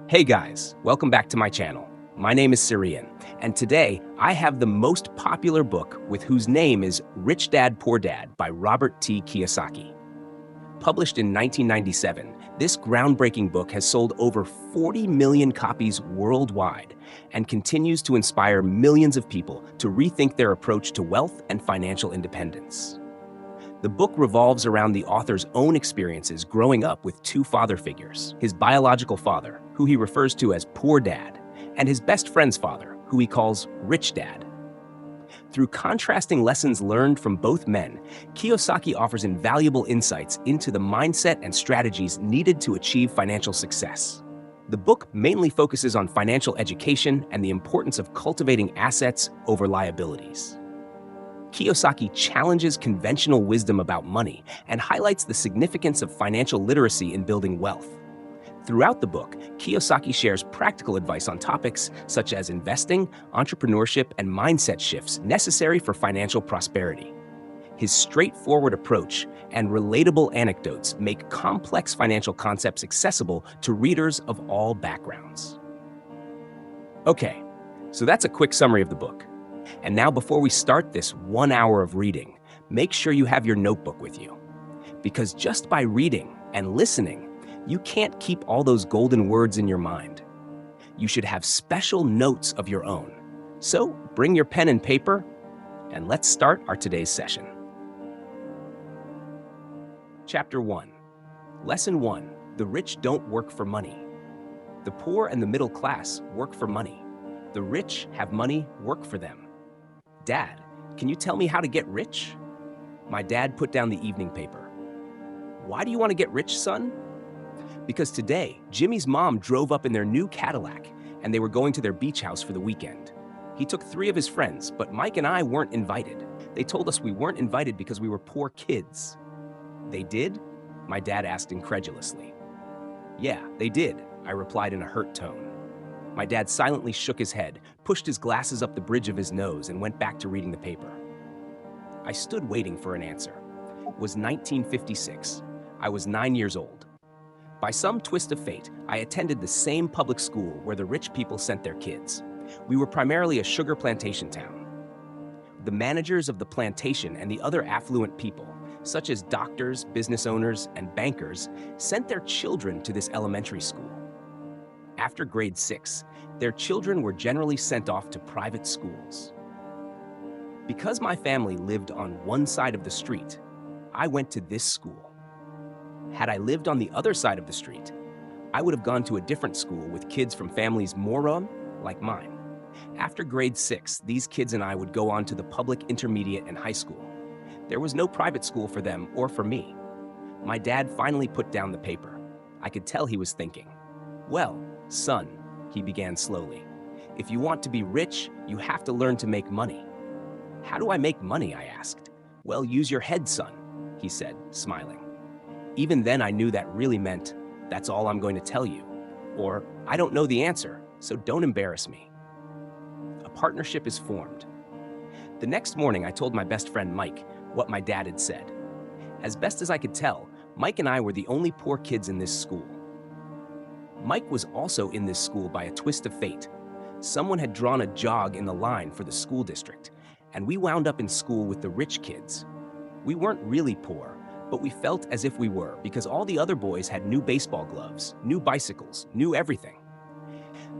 Hey guys, welcome back to my channel. My name is Syrian, and today I have the most popular book with whose name is Rich Dad, Poor Dad by Robert T. Kiyosaki. Published in 1997, this groundbreaking book has sold over 40 million copies worldwide and continues to inspire millions of people to rethink their approach to wealth and financial independence. The book revolves around the author's own experiences growing up with two father figures, his biological father, who he refers to as Poor Dad, and his best friend's father, who he calls Rich Dad. Through contrasting lessons learned from both men, Kiyosaki offers invaluable insights into the mindset and strategies needed to achieve financial success. The book mainly focuses on financial education and the importance of cultivating assets over liabilities. Kiyosaki challenges conventional wisdom about money and highlights the significance of financial literacy in building wealth. Throughout the book, Kiyosaki shares practical advice on topics such as investing, entrepreneurship, and mindset shifts necessary for financial prosperity. His straightforward approach and relatable anecdotes make complex financial concepts accessible to readers of all backgrounds. Okay, so that's a quick summary of the book. And now before we start this 1 hour of reading, make sure you have your notebook with you. Because just by reading and listening, you can't keep all those golden words in your mind. You should have special notes of your own. So bring your pen and paper, and let's start our today's session. Chapter 1. Lesson 1. The rich don't work for money. The poor and the middle class work for money. The rich have money work for them. Dad, can you tell me how to get rich? My dad put down the evening paper. Why do you want to get rich, son? Because today, Jimmy's mom drove up in their new Cadillac, and they were going to their beach house for the weekend. He took 3 of his friends, but Mike and I weren't invited. They told us we weren't invited because we were poor kids. They did? My dad asked incredulously. Yeah, they did, I replied in a hurt tone. My dad silently shook his head, pushed his glasses up the bridge of his nose, and went back to reading the paper. I stood waiting for an answer. It was 1956. I was 9 years old. By some twist of fate, I attended the same public school where the rich people sent their kids. We were primarily a sugar plantation town. The managers of the plantation and the other affluent people, such as doctors, business owners, and bankers, sent their children to this elementary school. After grade 6, their children were generally sent off to private schools. Because my family lived on one side of the street, I went to this school. Had I lived on the other side of the street, I would have gone to a different school with kids from families more like mine. After grade 6, these kids and I would go on to the public intermediate and high school. There was no private school for them or for me. My dad finally put down the paper. I could tell he was thinking. Well, son, he began slowly, if you want to be rich, you have to learn to make money. How do I make money? I asked. Well, use your head, son, he said, smiling. Even then I knew that really meant, that's all I'm going to tell you. Or, I don't know the answer, so don't embarrass me. A partnership is formed. The next morning I told my best friend Mike what my dad had said. As best as I could tell, Mike and I were the only poor kids in this school. Mike was also in this school by a twist of fate. Someone had drawn a jog in the line for the school district, and we wound up in school with the rich kids. We weren't really poor, but we felt as if we were because all the other boys had new baseball gloves, new bicycles, new everything.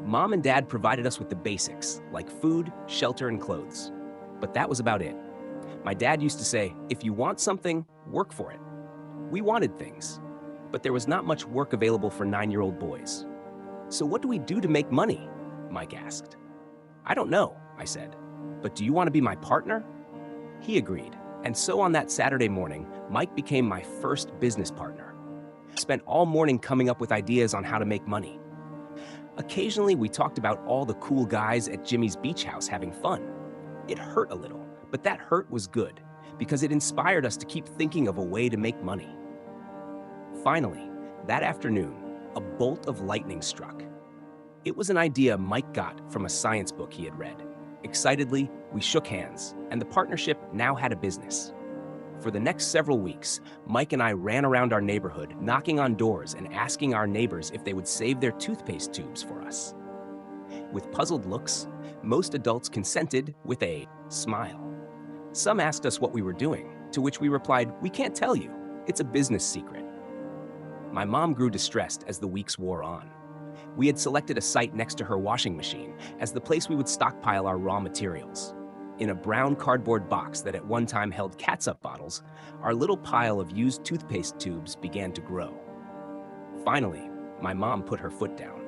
Mom and Dad provided us with the basics, like food, shelter, and clothes. But that was about it. My dad used to say, if you want something, work for it. We wanted things, but there was not much work available for 9-year-old boys. So what do we do to make money? Mike asked. I don't know, I said, but do you want to be my partner? He agreed, and so on that Saturday morning, Mike became my first business partner. I spent all morning coming up with ideas on how to make money. Occasionally, we talked about all the cool guys at Jimmy's beach house having fun. It hurt a little, but that hurt was good, because it inspired us to keep thinking of a way to make money. Finally, that afternoon, a bolt of lightning struck. It was an idea Mike got from a science book he had read. Excitedly, we shook hands, and the partnership now had a business. For the next several weeks, Mike and I ran around our neighborhood, knocking on doors and asking our neighbors if they would save their toothpaste tubes for us. With puzzled looks, most adults consented with a smile. Some asked us what we were doing, to which we replied, "We can't tell you. It's a business secret." My mom grew distressed as the weeks wore on. We had selected a site next to her washing machine as the place we would stockpile our raw materials. In a brown cardboard box that at one time held catsup bottles, our little pile of used toothpaste tubes began to grow. Finally, my mom put her foot down.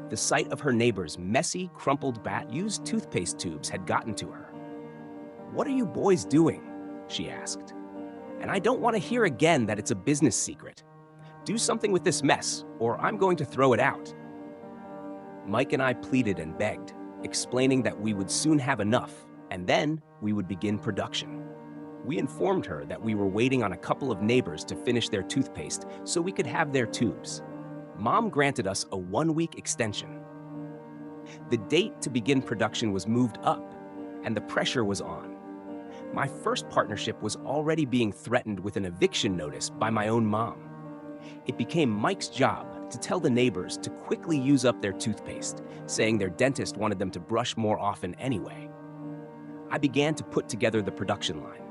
The sight of her neighbor's messy, crumpled used toothpaste tubes had gotten to her. "What are you boys doing?" she asked. "And I don't want to hear again that it's a business secret. Do something with this mess, or I'm going to throw it out." Mike and I pleaded and begged, explaining that we would soon have enough, and then we would begin production. We informed her that we were waiting on a couple of neighbors to finish their toothpaste so we could have their tubes. Mom granted us a 1-week extension. The date to begin production was moved up, and the pressure was on. My first partnership was already being threatened with an eviction notice by my own mom. It became Mike's job to tell the neighbors to quickly use up their toothpaste, saying their dentist wanted them to brush more often anyway. I began to put together the production line.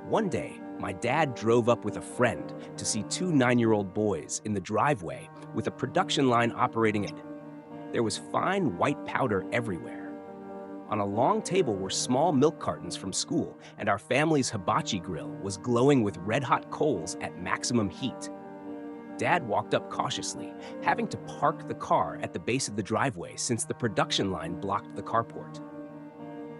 One day, my dad drove up with a friend to see 2 9-year-old boys in the driveway with a production line operating it. There was fine white powder everywhere. On a long table were small milk cartons from school, and our family's hibachi grill was glowing with red-hot coals at maximum heat. Dad walked up cautiously, having to park the car at the base of the driveway since the production line blocked the carport.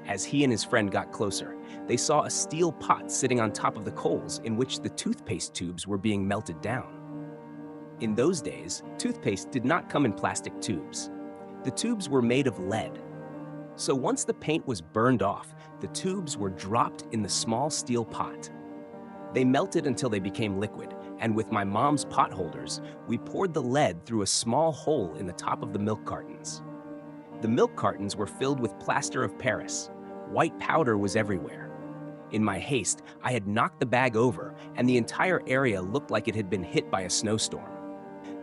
As he and his friend got closer, they saw a steel pot sitting on top of the coals in which the toothpaste tubes were being melted down. In those days, toothpaste did not come in plastic tubes. The tubes were made of lead. So once the paint was burned off, the tubes were dropped in the small steel pot. They melted until they became liquid, and with my mom's pot holders, we poured the lead through a small hole in the top of the milk cartons. The milk cartons were filled with plaster of Paris. White powder was everywhere. In my haste, I had knocked the bag over, and the entire area looked like it had been hit by a snowstorm.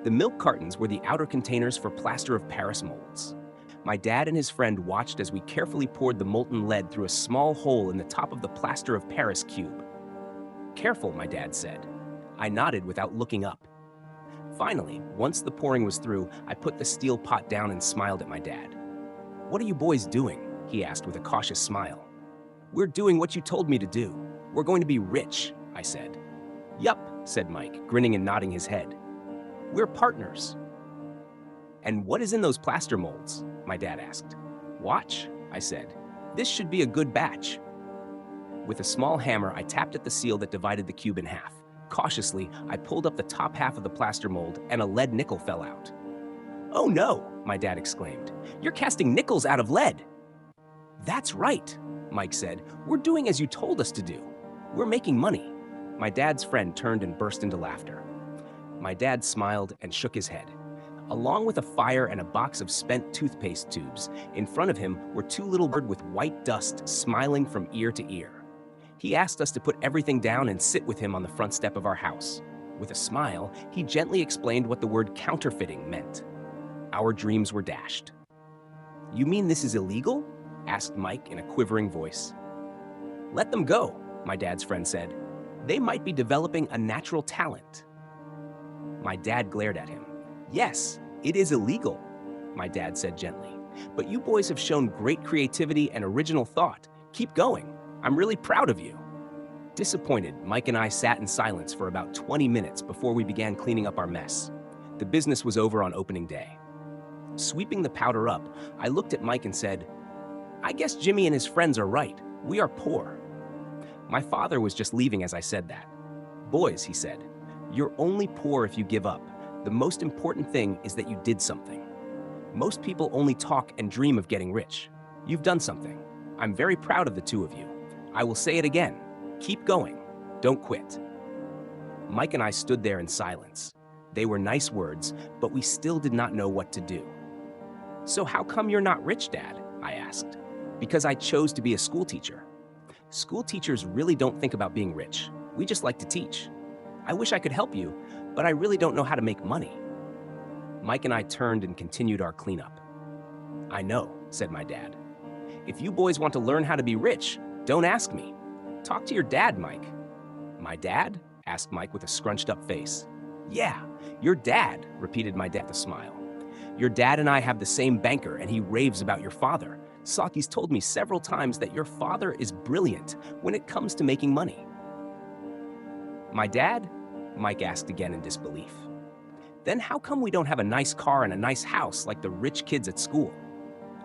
The milk cartons were the outer containers for plaster of Paris molds. My dad and his friend watched as we carefully poured the molten lead through a small hole in the top of the plaster of Paris cube. "Careful," my dad said. I nodded without looking up. Finally, once the pouring was through, I put the steel pot down and smiled at my dad. "What are you boys doing?" he asked with a cautious smile. "We're doing what you told me to do. We're going to be rich," I said. "Yup," said Mike, grinning and nodding his head. "We're partners." "And what is in those plaster molds?" my dad asked. "Watch," I said. "This should be a good batch." With a small hammer, I tapped at the seal that divided the cube in half. Cautiously, I pulled up the top half of the plaster mold, and a lead nickel fell out. "Oh no," my dad exclaimed. "You're casting nickels out of lead." "That's right," Mike said. "We're doing as you told us to do. We're making money." My dad's friend turned and burst into laughter. My dad smiled and shook his head. Along with a fire and a box of spent toothpaste tubes, in front of him were 2 little birds with white dust smiling from ear to ear. He asked us to put everything down and sit with him on the front step of our house. With a smile, he gently explained what the word counterfeiting meant. Our dreams were dashed. "You mean this is illegal?" asked Mike in a quivering voice. "Let them go," my dad's friend said. "They might be developing a natural talent." My dad glared at him. "Yes, it is illegal," my dad said gently. "But you boys have shown great creativity and original thought. Keep going. I'm really proud of you." Disappointed, Mike and I sat in silence for about 20 minutes before we began cleaning up our mess. The business was over on opening day. Sweeping the powder up, I looked at Mike and said, "I guess Jimmy and his friends are right. We are poor." My father was just leaving as I said that. "Boys," he said, "you're only poor if you give up. The most important thing is that you did something. Most people only talk and dream of getting rich. You've done something. I'm very proud of the 2 of you. I will say it again. Keep going. Don't quit." Mike and I stood there in silence. They were nice words, but we still did not know what to do. "So how come you're not rich, Dad?" I asked. "Because I chose to be a school teacher." School teachers really don't think about being rich. We just like to teach. I wish I could help you, but I really don't know how to make money. Mike and I turned and continued our cleanup. I know, said my dad. If you boys want to learn how to be rich, don't ask me. Talk to your dad, Mike. My dad? Asked Mike with a scrunched up face. Yeah, your dad, repeated my dad with a smile. Your dad and I have the same banker, and he raves about your father. Saki's told me several times that your father is brilliant when it comes to making money. My dad? Mike asked again in disbelief. Then how come we don't have a nice car and a nice house like the rich kids at school?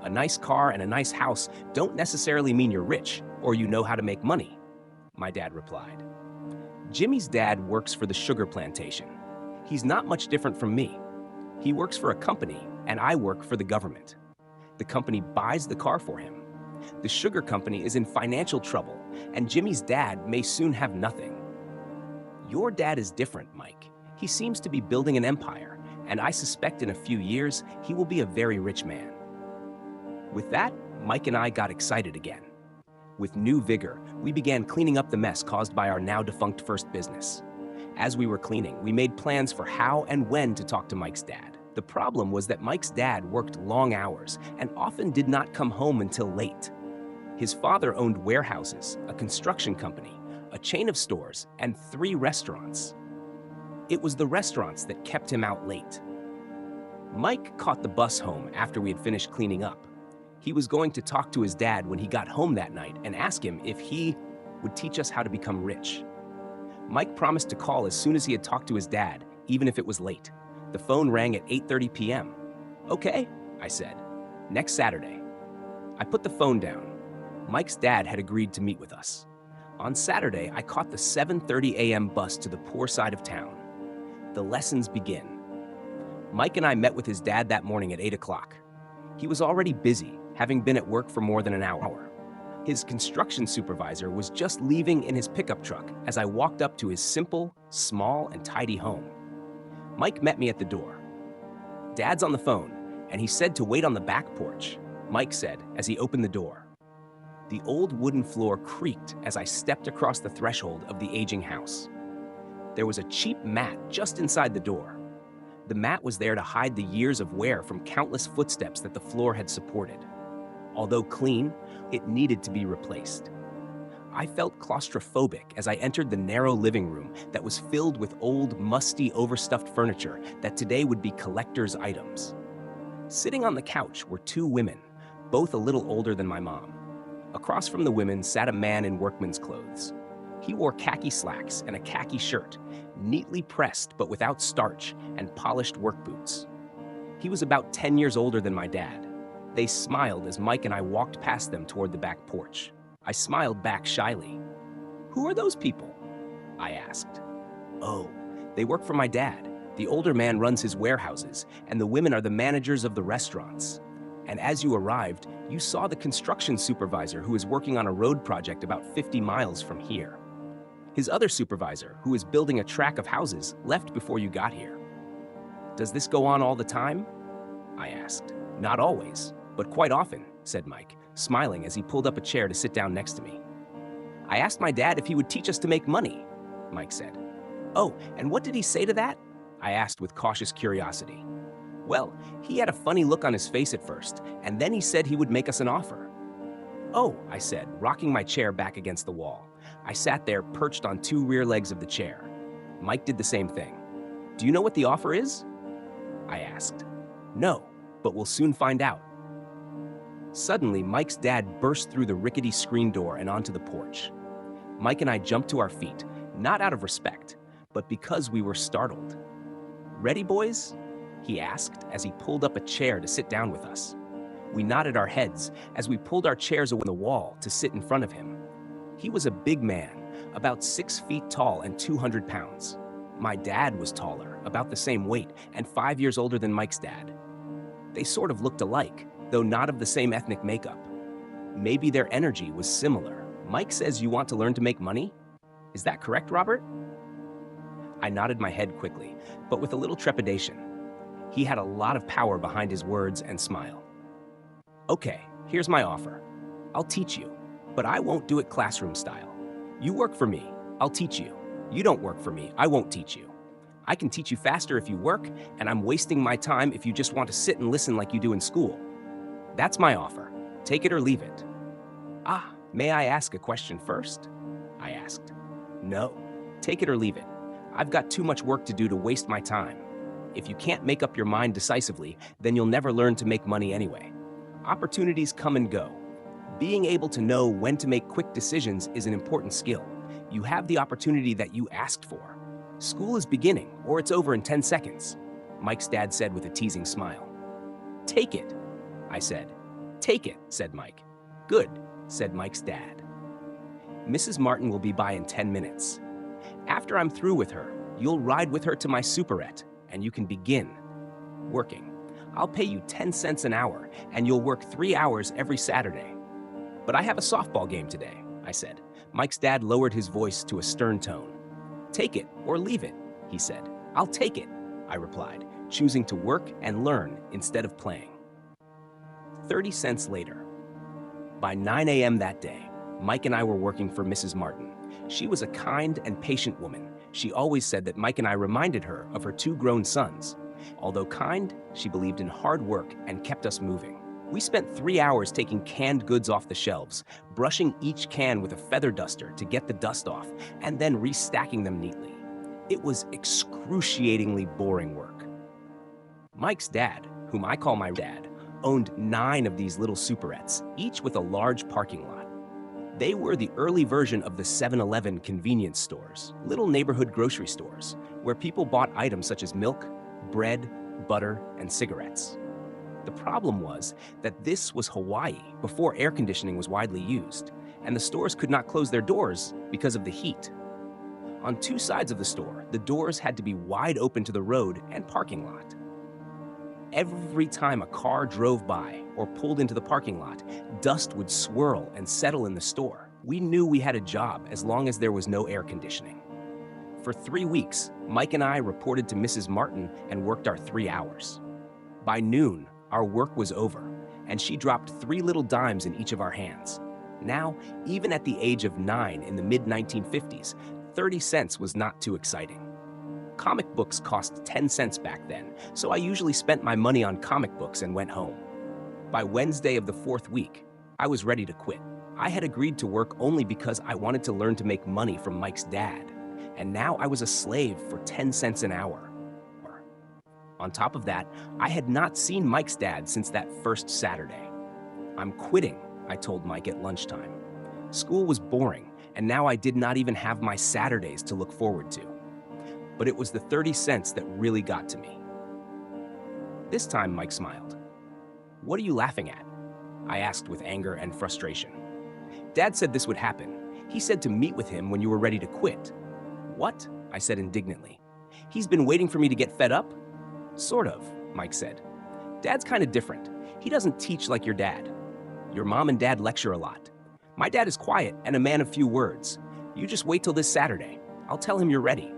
A nice car and a nice house don't necessarily mean you're rich or you know how to make money, my dad replied. Jimmy's dad works for the sugar plantation. He's not much different from me. He works for a company and I work for the government. The company buys the car for him. The sugar company is in financial trouble and Jimmy's dad may soon have nothing. Your dad is different, Mike. He seems to be building an empire, and I suspect in a few years he will be a very rich man. With that, Mike and I got excited again. With new vigor, we began cleaning up the mess caused by our now defunct first business. As we were cleaning, we made plans for how and when to talk to Mike's dad. The problem was that Mike's dad worked long hours and often did not come home until late. His father owned warehouses, a construction company, a chain of stores, and 3 restaurants. It was the restaurants that kept him out late. Mike caught the bus home after we had finished cleaning up. He was going to talk to his dad when he got home that night and ask him if he would teach us how to become rich. Mike promised to call as soon as he had talked to his dad, even if it was late. The phone rang at 8:30 p.m. Okay, I said. Next Saturday. I put the phone down. Mike's dad had agreed to meet with us. On Saturday, I caught the 7:30 a.m. bus to the poor side of town. The lessons begin. Mike and I met with his dad that morning at 8 o'clock. He was already busy, having been at work for more than an hour. His construction supervisor was just leaving in his pickup truck as I walked up to his simple, small, and tidy home. Mike met me at the door. Dad's on the phone, and he said to wait on the back porch, Mike said as he opened the door. The old wooden floor creaked as I stepped across the threshold of the aging house. There was a cheap mat just inside the door. The mat was there to hide the years of wear from countless footsteps that the floor had supported. Although clean, it needed to be replaced. I felt claustrophobic as I entered the narrow living room that was filled with old, musty, overstuffed furniture that today would be collector's items. Sitting on the couch were 2 women, both a little older than my mom. Across from the women sat a man in workman's clothes. He wore khaki slacks and a khaki shirt, neatly pressed but without starch, and polished work boots. He was about 10 years older than my dad. They smiled as Mike and I walked past them toward the back porch. I smiled back shyly. Who are those people? I asked. Oh, they work for my dad. The older man runs his warehouses, and the women are the managers of the restaurants. And as you arrived, you saw the construction supervisor who is working on a road project about 50 miles from here. His other supervisor, who is building a track of houses, left before you got here. Does this go on all the time? I asked. Not always, but quite often, said Mike, smiling as he pulled up a chair to sit down next to me. I asked my dad if he would teach us to make money, Mike said. Oh, and what did he say to that? I asked with cautious curiosity. Well, he had a funny look on his face at first, and then he said he would make us an offer. Oh, I said, rocking my chair back against the wall. I sat there perched on 2 rear legs of the chair. Mike did the same thing. Do you know what the offer is? I asked. No, but we'll soon find out. Suddenly, Mike's dad burst through the rickety screen door and onto the porch. Mike and I jumped to our feet, not out of respect, but because we were startled. Ready, boys? He asked as he pulled up a chair to sit down with us. We nodded our heads as we pulled our chairs away from the wall to sit in front of him. He was a big man, about 6 feet tall and 200 pounds. My dad was taller, about the same weight, and 5 years older than Mike's dad. They sort of looked alike, though not of the same ethnic makeup. Maybe their energy was similar. Mike says you want to learn to make money? Is that correct, Robert? I nodded my head quickly, but with a little trepidation. He had a lot of power behind his words and smile. Okay, here's my offer. I'll teach you. But I won't do it classroom style. You work for me, I'll teach you. You don't work for me, I won't teach you. I can teach you faster if you work, and I'm wasting my time if you just want to sit and listen like you do in school. That's my offer. Take it or leave it. Ah, may I ask a question first? I asked. No. Take it or leave it. I've got too much work to do to waste my time. If you can't make up your mind decisively, then you'll never learn to make money anyway. Opportunities come and go. Being able to know when to make quick decisions is an important skill. You have the opportunity that you asked for. School is beginning, or it's over in 10 seconds, Mike's dad said with a teasing smile. Take it, I said. Take it, said Mike. Good, said Mike's dad. Mrs. Martin will be by in 10 minutes. After I'm through with her, you'll ride with her to my superette, and you can begin working. I'll pay you 10 cents an hour, and you'll work 3 hours every Saturday. But I have a softball game today, I said. Mike's dad lowered his voice to a stern tone. Take it or leave it, he said. I'll take it, I replied, choosing to work and learn instead of playing. 30 cents later. By 9 a.m. that day, Mike and I were working for Mrs. Martin. She was a kind and patient woman. She always said that Mike and I reminded her of her 2 grown sons. Although kind, she believed in hard work and kept us moving. We spent 3 hours taking canned goods off the shelves, brushing each can with a feather duster to get the dust off, and then restacking them neatly. It was excruciatingly boring work. Mike's dad, whom I call my dad, owned 9 of these little superettes, each with a large parking lot. They were the early version of the 7-Eleven convenience stores, little neighborhood grocery stores, where people bought items such as milk, bread, butter, and cigarettes. The problem was that this was Hawaii before air conditioning was widely used, and the stores could not close their doors because of the heat. On 2 sides of the store, the doors had to be wide open to the road and parking lot. Every time a car drove by or pulled into the parking lot, dust would swirl and settle in the store. We knew we had a job as long as there was no air conditioning. For 3 weeks, Mike and I reported to Mrs. Martin and worked our 3 hours. By noon, our work was over, and she dropped 3 little dimes in each of our hands. Now, even at the age of 9 in the mid-1950s, 30 cents was not too exciting. Comic books cost 10 cents back then, so I usually spent my money on comic books and went home. By Wednesday of the 4th week, I was ready to quit. I had agreed to work only because I wanted to learn to make money from Mike's dad, and now I was a slave for 10 cents an hour. On top of that, I had not seen Mike's dad since that first Saturday. I'm quitting, I told Mike at lunchtime. School was boring, and now I did not even have my Saturdays to look forward to. But it was the 30 cents that really got to me. This time, Mike smiled. What are you laughing at? I asked with anger and frustration. Dad said this would happen. He said to meet with him when you were ready to quit. What? I said indignantly. He's been waiting for me to get fed up? Sort of, Mike said. Dad's kind of different. He doesn't teach like your dad. Your mom and dad lecture a lot. My dad is quiet and a man of few words. You just wait till this Saturday. I'll tell him you're ready.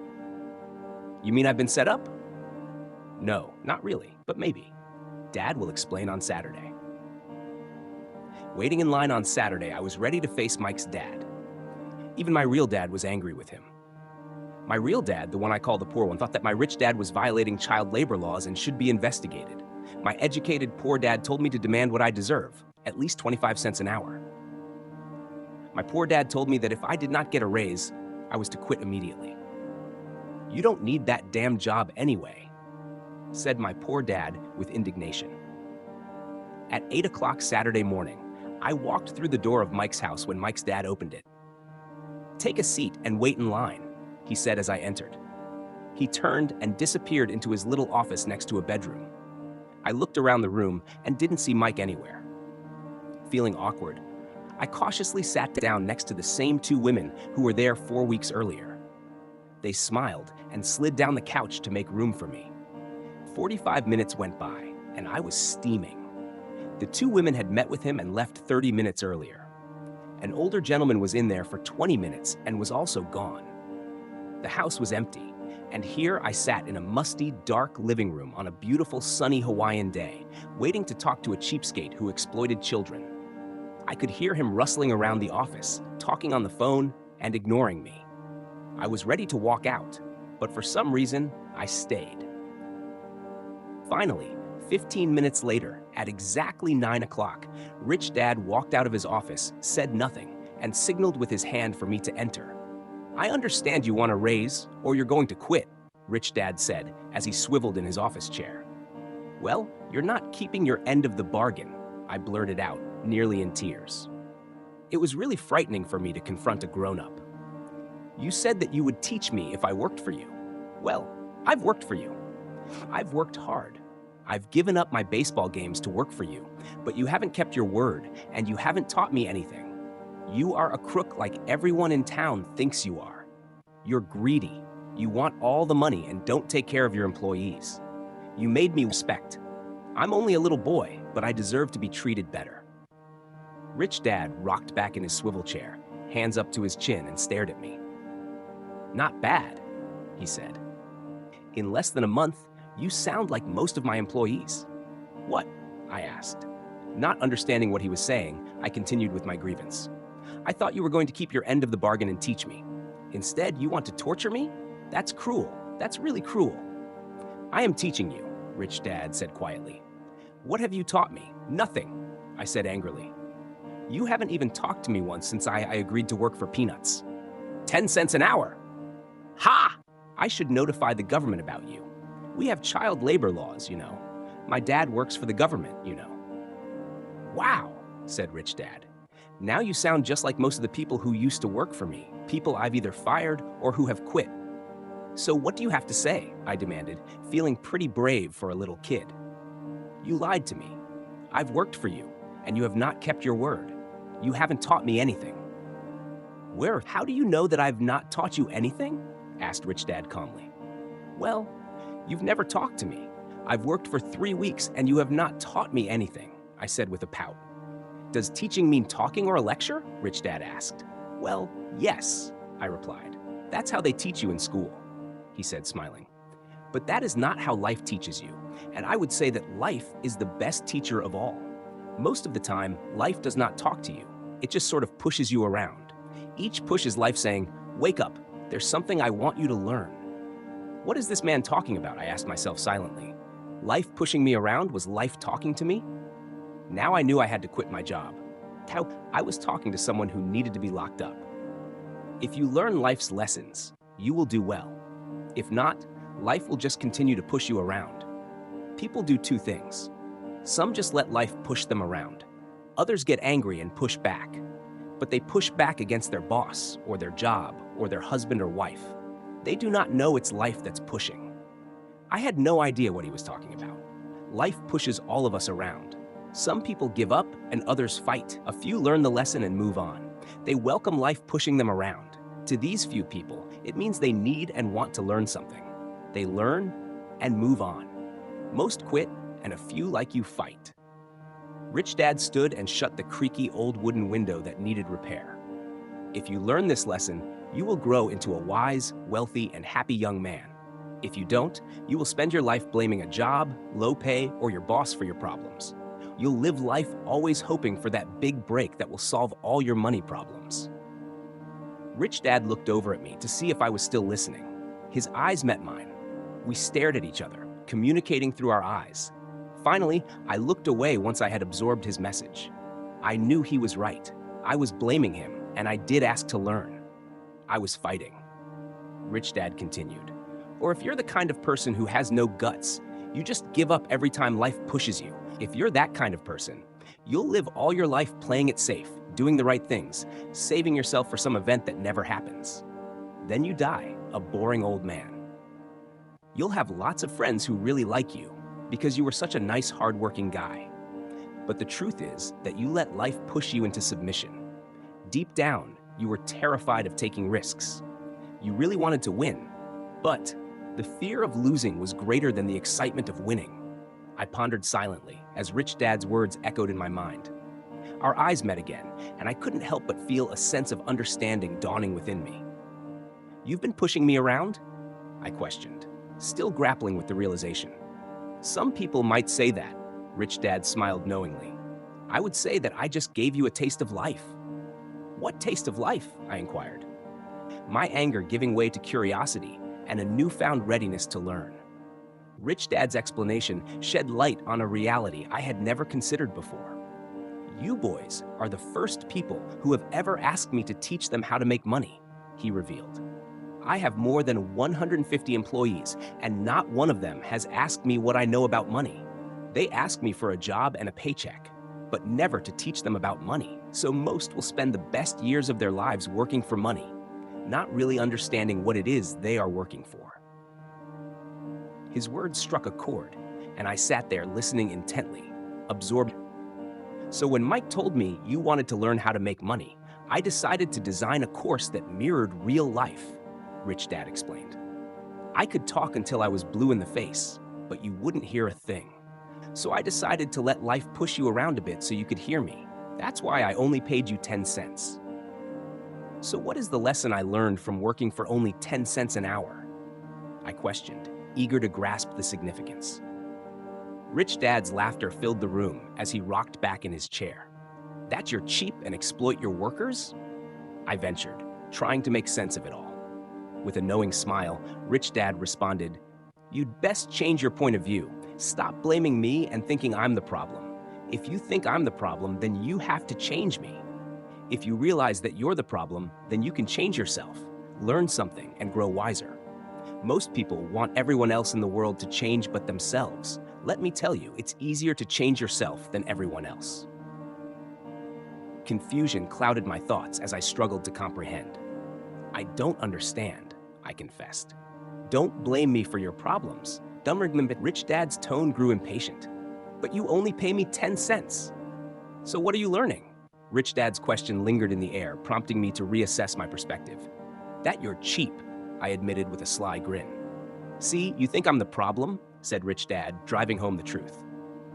You mean I've been set up? No, not really, but maybe. Dad will explain on Saturday. Waiting in line on Saturday, I was ready to face Mike's dad. Even my real dad was angry with him. My real dad, the one I call the poor one, thought that my rich dad was violating child labor laws and should be investigated. My educated poor dad told me to demand what I deserve, at least 25 cents an hour. My poor dad told me that if I did not get a raise, I was to quit immediately. You don't need that damn job anyway, said my poor dad with indignation. At 8 o'clock Saturday morning, I walked through the door of Mike's house when Mike's dad opened it. Take a seat and wait in line, he said as I entered. He turned and disappeared into his little office next to a bedroom. I looked around the room and didn't see Mike anywhere. Feeling awkward, I cautiously sat down next to the same 2 women who were there 4 weeks earlier. They smiled and slid down the couch to make room for me. 45 minutes went by, and I was steaming. The 2 women had met with him and left 30 minutes earlier. An older gentleman was in there for 20 minutes and was also gone. The house was empty, and here I sat in a musty, dark living room on a beautiful, sunny Hawaiian day, waiting to talk to a cheapskate who exploited children. I could hear him rustling around the office, talking on the phone, and ignoring me. I was ready to walk out, but for some reason, I stayed. Finally, 15 minutes later, at exactly 9 o'clock, Rich Dad walked out of his office, said nothing, and signaled with his hand for me to enter. "I understand you want a raise, or you're going to quit," Rich Dad said as he swiveled in his office chair. "Well, you're not keeping your end of the bargain," I blurted out, nearly in tears. It was really frightening for me to confront a grown-up. "You said that you would teach me if I worked for you. Well, I've worked for you. I've worked hard. I've given up my baseball games to work for you, but you haven't kept your word, and you haven't taught me anything. You are a crook like everyone in town thinks you are. You're greedy. You want all the money and don't take care of your employees. You made me respect. I'm only a little boy, but I deserve to be treated better." Rich Dad rocked back in his swivel chair, hands up to his chin, and stared at me. "Not bad," he said. "In less than a month, you sound like most of my employees." "What?" I asked. Not understanding what he was saying, I continued with my grievance. "I thought you were going to keep your end of the bargain and teach me. Instead, you want to torture me? That's cruel. That's really cruel." "I am teaching you," Rich Dad said quietly. "What have you taught me? Nothing," I said angrily. "You haven't even talked to me once since I agreed to work for peanuts. 10 cents an hour. Ha! I should notify the government about you. We have child labor laws, you know. My dad works for the government, you know." "Wow," said Rich Dad. "Now you sound just like most of the people who used to work for me, people I've either fired or who have quit." "So what do you have to say?" I demanded, feeling pretty brave for a little kid. "You lied to me. I've worked for you, and you have not kept your word. You haven't taught me anything." How do you know that I've not taught you anything?" asked Rich Dad calmly. "Well, you've never talked to me. I've worked for 3 weeks, and you have not taught me anything," I said with a pout. "Does teaching mean talking or a lecture?" Rich Dad asked. "Well, yes," I replied. "That's how they teach you in school," he said, smiling. "But that is not how life teaches you, and I would say that life is the best teacher of all. Most of the time, life does not talk to you. It just sort of pushes you around. Each push is life saying, 'Wake up, there's something I want you to learn.'" What is this man talking about? I asked myself silently. Life pushing me around was life talking to me? Now I knew I had to quit my job. I was talking to someone who needed to be locked up. If you learn life's lessons, you will do well. If not, life will just continue to push you around. People do two things. Some just let life push them around. Others get angry and push back. But they push back against their boss, or their job, or their husband or wife. They do not know it's life that's pushing. I had no idea what he was talking about. Life pushes all of us around. Some people give up and others fight. A few learn the lesson and move on. They welcome life pushing them around. To these few people, it means they need and want to learn something. They learn and move on. Most quit, and a few like you fight. Rich Dad stood and shut the creaky old wooden window that needed repair. If you learn this lesson, you will grow into a wise, wealthy, and happy young man. If you don't, you will spend your life blaming a job, low pay, or your boss for your problems. You'll live life always hoping for that big break that will solve all your money problems. Rich Dad looked over at me to see if I was still listening. His eyes met mine. We stared at each other, communicating through our eyes. Finally, I looked away once I had absorbed his message. I knew he was right. I was blaming him, and I did ask to learn. I was fighting. Rich Dad continued. Or if you're the kind of person who has no guts, you just give up every time life pushes you. If you're that kind of person, you'll live all your life playing it safe, doing the right things, saving yourself for some event that never happens. Then you die, a boring old man. You'll have lots of friends who really like you because you were such a nice, hardworking guy. But the truth is that you let life push you into submission. Deep down, you were terrified of taking risks. You really wanted to win, but the fear of losing was greater than the excitement of winning. I pondered silently as Rich Dad's words echoed in my mind. Our eyes met again, and I couldn't help but feel a sense of understanding dawning within me. "You've been pushing me around?" I questioned, still grappling with the realization. "Some people might say that," Rich Dad smiled knowingly. I would say that I just gave you a taste of life. What taste of life? I inquired, my anger giving way to curiosity and a newfound readiness to learn. Rich Dad's explanation shed light on a reality I had never considered before. You boys are the first people who have ever asked me to teach them how to make money, he revealed. I have more than 150 employees, and not one of them has asked me what I know about money. They ask me for a job and a paycheck, but never to teach them about money. So most will spend the best years of their lives working for money, not really understanding what it is they are working for. His words struck a chord, and I sat there listening intently, absorbed. So when Mike told me you wanted to learn how to make money, I decided to design a course that mirrored real life, Rich Dad explained. I could talk until I was blue in the face, but you wouldn't hear a thing. So I decided to let life push you around a bit so you could hear me. That's why I only paid you 10 cents. So what is the lesson I learned from working for only 10 cents an hour? I questioned, eager to grasp the significance. Rich Dad's laughter filled the room as he rocked back in his chair. That you're cheap and exploit your workers? I ventured, trying to make sense of it all. With a knowing smile, Rich Dad responded, you'd best change your point of view. Stop blaming me and thinking I'm the problem. If you think I'm the problem, then you have to change me. If you realize that you're the problem, then you can change yourself, learn something, and grow wiser. Most people want everyone else in the world to change but themselves. Let me tell you, it's easier to change yourself than everyone else. Confusion clouded my thoughts as I struggled to comprehend. I don't understand, I confessed. Don't blame me for your problems. Rich Dad's tone grew impatient. But you only pay me 10 cents. So what are you learning? Rich Dad's question lingered in the air, prompting me to reassess my perspective. That you're cheap, I admitted with a sly grin. See, you think I'm the problem? Said Rich Dad, driving home the truth.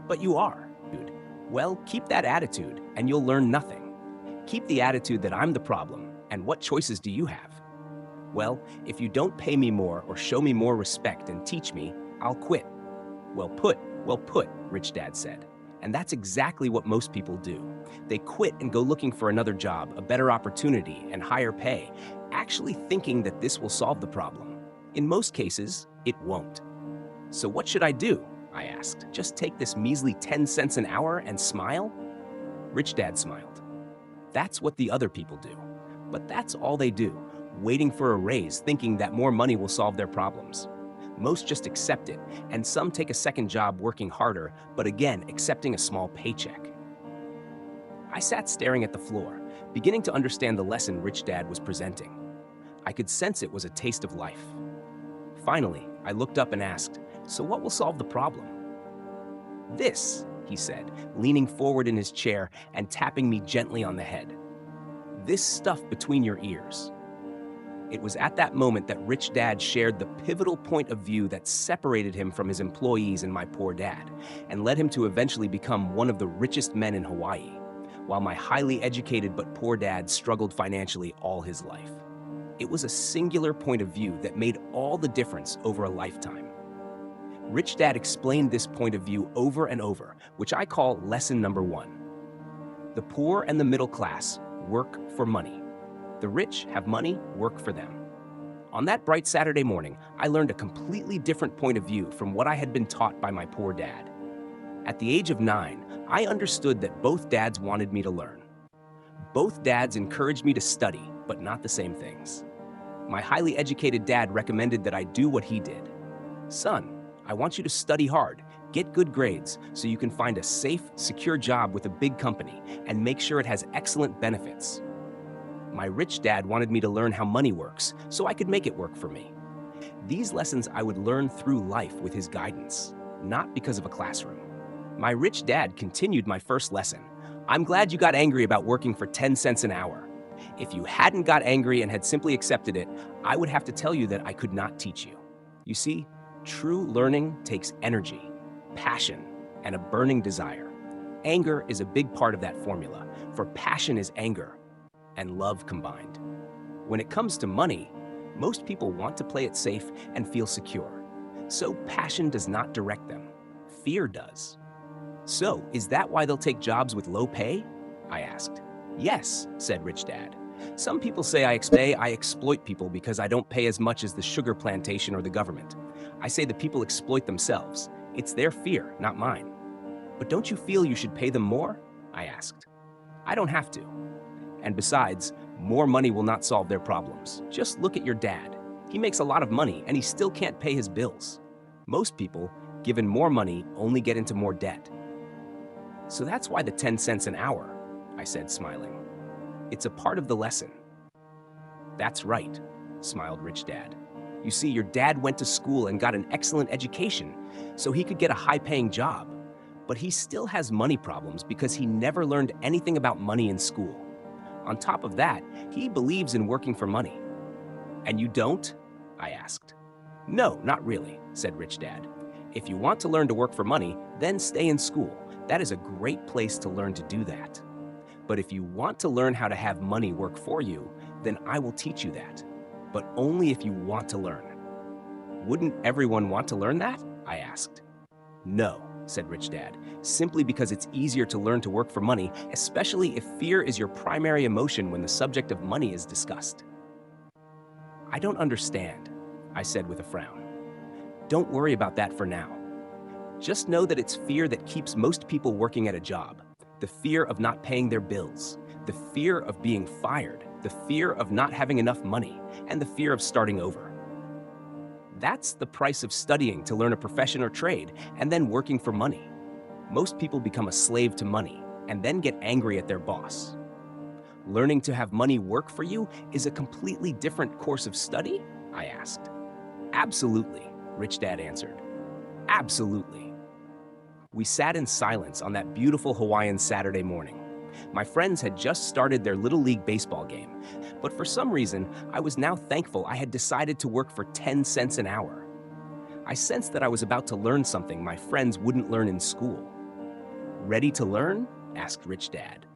But you are, dude. Well, keep that attitude, and you'll learn nothing. Keep the attitude that I'm the problem, and what choices do you have? Well, if you don't pay me more or show me more respect and teach me, I'll quit. Well put, Rich Dad said. And that's exactly what most people do. They quit and go looking for another job, a better opportunity, and higher pay, actually thinking that this will solve the problem. In most cases, it won't. So what should I do? I asked. Just take this measly 10 cents an hour and smile? Rich Dad smiled. That's what the other people do. But that's all they do, waiting for a raise, thinking that more money will solve their problems. Most just accept it, and some take a second job working harder, but again, accepting a small paycheck. I sat staring at the floor, beginning to understand the lesson Rich Dad was presenting. I could sense it was a taste of life. Finally, I looked up and asked, so what will solve the problem? This, he said, leaning forward in his chair and tapping me gently on the head. This stuff between your ears. It was at that moment that Rich Dad shared the pivotal point of view that separated him from his employees and my poor dad, and led him to eventually become one of the richest men in Hawaii, while my highly educated but poor dad struggled financially all his life. It was a singular point of view that made all the difference over a lifetime. Rich Dad explained this point of view over and over, which I call lesson number 1. The poor and the middle class work for money. The rich have money work for them. On that bright Saturday morning, I learned a completely different point of view from what I had been taught by my poor dad. At the age of 9, I understood that both dads wanted me to learn. Both dads encouraged me to study, but not the same things. My highly educated dad recommended that I do what he did. Son, I want you to study hard, get good grades, so you can find a safe, secure job with a big company, and make sure it has excellent benefits. My rich dad wanted me to learn how money works, so I could make it work for me. These lessons I would learn through life with his guidance, not because of a classroom. My rich dad continued my first lesson. I'm glad you got angry about working for 10 cents an hour. If you hadn't got angry and had simply accepted it, I would have to tell you that I could not teach you. You see, true learning takes energy, passion, and a burning desire. Anger is a big part of that formula, for passion is anger and love combined. When it comes to money, most people want to play it safe and feel secure. So passion does not direct them. Fear does. So, is that why they'll take jobs with low pay? I asked. Yes, said Rich Dad. Some people say I exploit people because I don't pay as much as the sugar plantation or the government. I say the people exploit themselves. It's their fear, not mine. But don't you feel you should pay them more? I asked. I don't have to. And besides, more money will not solve their problems. Just look at your dad. He makes a lot of money and he still can't pay his bills. Most people, given more money, only get into more debt. So that's why the 10 cents an hour, I said, smiling. It's a part of the lesson. That's right, smiled Rich Dad. You see, your dad went to school and got an excellent education, so he could get a high-paying job. But he still has money problems because he never learned anything about money in school. On top of that, he believes in working for money. And you don't? I asked. No, not really, said Rich Dad. If you want to learn to work for money, then stay in school. That is a great place to learn to do that. But if you want to learn how to have money work for you, then I will teach you that. But only if you want to learn. Wouldn't everyone want to learn that? I asked. No, said Rich Dad, simply because it's easier to learn to work for money, especially if fear is your primary emotion when the subject of money is discussed. I don't understand, I said with a frown. Don't worry about that for now. Just know that it's fear that keeps most people working at a job. The fear of not paying their bills, the fear of being fired, the fear of not having enough money, and the fear of starting over. That's the price of studying to learn a profession or trade and then working for money. Most people become a slave to money and then get angry at their boss. Learning to have money work for you is a completely different course of study? I asked. Absolutely, Rich Dad answered. Absolutely. We sat in silence on that beautiful Hawaiian Saturday morning. My friends had just started their Little League baseball game, but for some reason, I was now thankful I had decided to work for 10 cents an hour. I sensed that I was about to learn something my friends wouldn't learn in school. Ready to learn? Asked Rich Dad.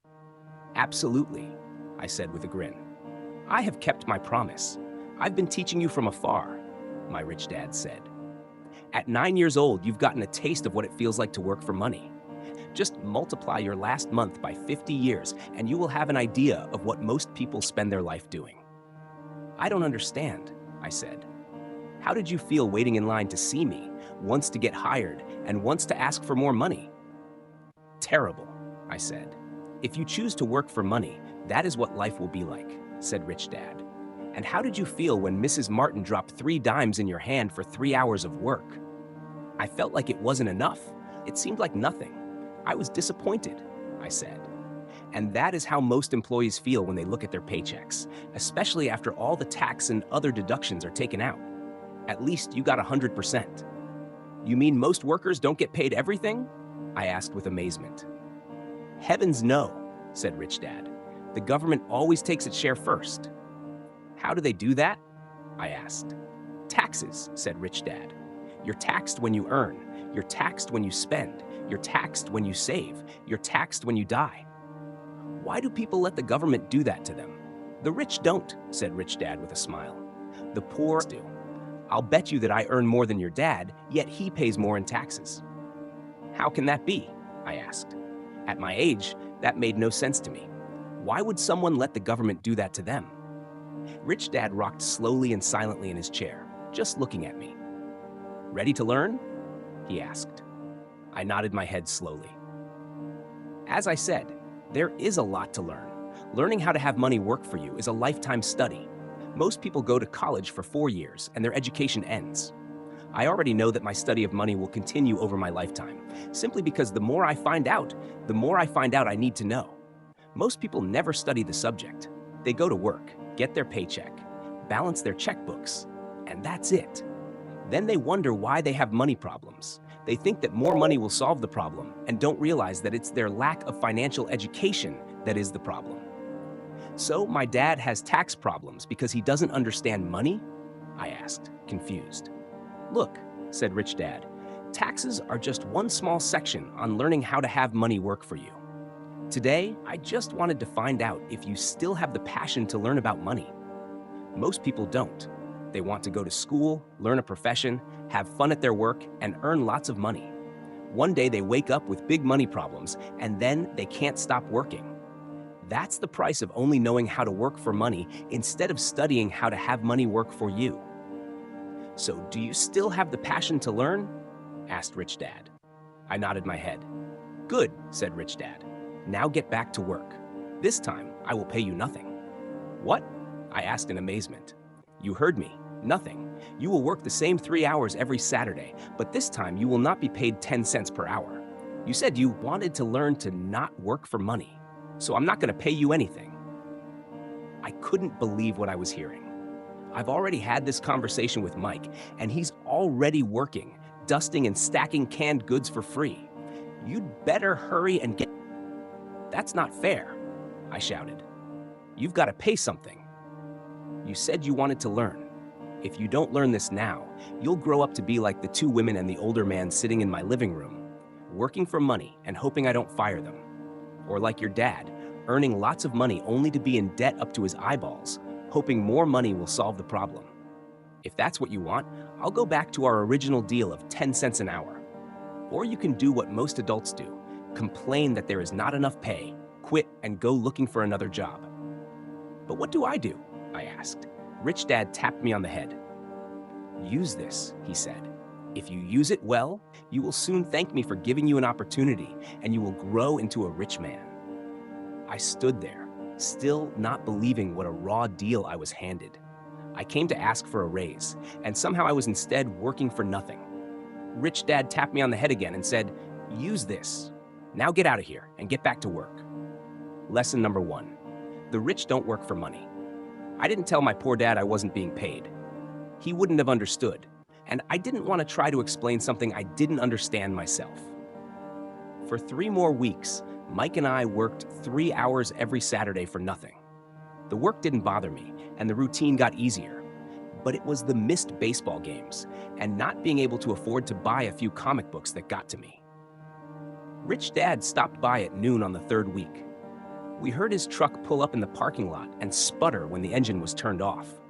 Absolutely, I said with a grin. I have kept my promise. I've been teaching you from afar, my Rich Dad said. At 9 years old, you've gotten a taste of what it feels like to work for money. Just multiply your last month by 50 years, and you will have an idea of what most people spend their life doing. I don't understand, I said. How did you feel waiting in line to see me, once to get hired, and once to ask for more money? Terrible, I said. If you choose to work for money, that is what life will be like, said Rich Dad. And how did you feel when Mrs. Martin dropped 3 dimes in your hand for 3 hours of work? I felt like it wasn't enough. It seemed like nothing. I was disappointed, I said. And that is how most employees feel when they look at their paychecks, especially after all the tax and other deductions are taken out. At least you got 100%. You mean most workers don't get paid everything? I asked with amazement. Heavens no, said Rich Dad. The government always takes its share first. How do they do that? I asked. Taxes, said Rich Dad. You're taxed when you earn. You're taxed when you spend. You're taxed when you save. You're taxed when you die. Why do people let the government do that to them? The rich don't, said Rich Dad with a smile. The poor do. I'll bet you that I earn more than your dad, yet he pays more in taxes. How can that be? I asked. At my age, that made no sense to me. Why would someone let the government do that to them? Rich Dad rocked slowly and silently in his chair, just looking at me. Ready to learn? He asked. I nodded my head slowly. As I said, there is a lot to learn. Learning how to have money work for you is a lifetime study. Most people go to college for 4 years and their education ends. I already know that my study of money will continue over my lifetime, simply because the more I find out I need to know. Most people never study the subject. They go to work, get their paycheck, balance their checkbooks, and that's it. Then they wonder why they have money problems. They think that more money will solve the problem and don't realize that it's their lack of financial education that is the problem. So my dad has tax problems because he doesn't understand money? I asked, confused. Look, said Rich Dad, taxes are just one small section on learning how to have money work for you. Today, I just wanted to find out if you still have the passion to learn about money. Most people don't. They want to go to school, learn a profession, have fun at their work, and earn lots of money. One day they wake up with big money problems, and then they can't stop working. That's the price of only knowing how to work for money instead of studying how to have money work for you. So, do you still have the passion to learn? Asked Rich Dad. I nodded my head. Good, said Rich Dad. Now get back to work. This time, I will pay you nothing. What? I asked in amazement. You heard me. Nothing. You will work the same 3 hours every Saturday, but this time you will not be paid 10 cents per hour. You said you wanted to learn to not work for money, so I'm not going to pay you anything. I couldn't believe what I was hearing. I've already had this conversation with Mike, and he's already working, dusting and stacking canned goods for free. You'd better hurry and get... That's not fair, I shouted. You've got to pay something. You said you wanted to learn. If you don't learn this now, you'll grow up to be like the two women and the older man sitting in my living room, working for money and hoping I don't fire them. Or like your dad, earning lots of money only to be in debt up to his eyeballs, hoping more money will solve the problem. If that's what you want, I'll go back to our original deal of 10 cents an hour. Or you can do what most adults do, complain that there is not enough pay, quit, and go looking for another job. But what do? I asked. Rich Dad tapped me on the head. Use this, he said. If you use it well, you will soon thank me for giving you an opportunity, and you will grow into a rich man. I stood there, still not believing what a raw deal I was handed. I came to ask for a raise, and somehow I was instead working for nothing. Rich Dad tapped me on the head again and said, use this. Now get out of here and get back to work. Lesson number 1. The rich don't work for money. I didn't tell my poor dad I wasn't being paid. He wouldn't have understood, and I didn't want to try to explain something I didn't understand myself. For 3 more weeks, Mike and I worked 3 hours every Saturday for nothing. The work didn't bother me, and the routine got easier. But it was the missed baseball games and not being able to afford to buy a few comic books that got to me. Rich Dad stopped by at noon on the 3rd week. We heard his truck pull up in the parking lot and sputter when the engine was turned off.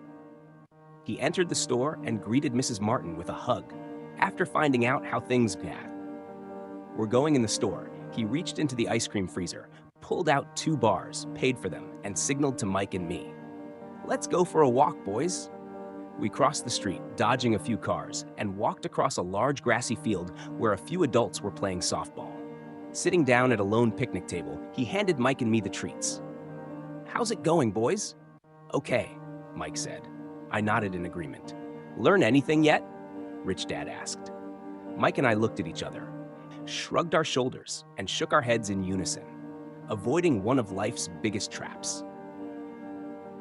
He entered the store and greeted Mrs. Martin with a hug after finding out how things had. We're going in the store. He reached into the ice cream freezer, pulled out 2 bars, paid for them, and signaled to Mike and me. Let's go for a walk, boys. We crossed the street, dodging a few cars, and walked across a large grassy field where a few adults were playing softball. Sitting down at a lone picnic table, he handed Mike and me the treats. How's it going, boys? Okay, Mike said. I nodded in agreement. Learn anything yet? Rich Dad asked. Mike and I looked at each other, shrugged our shoulders, and shook our heads in unison, avoiding one of life's biggest traps.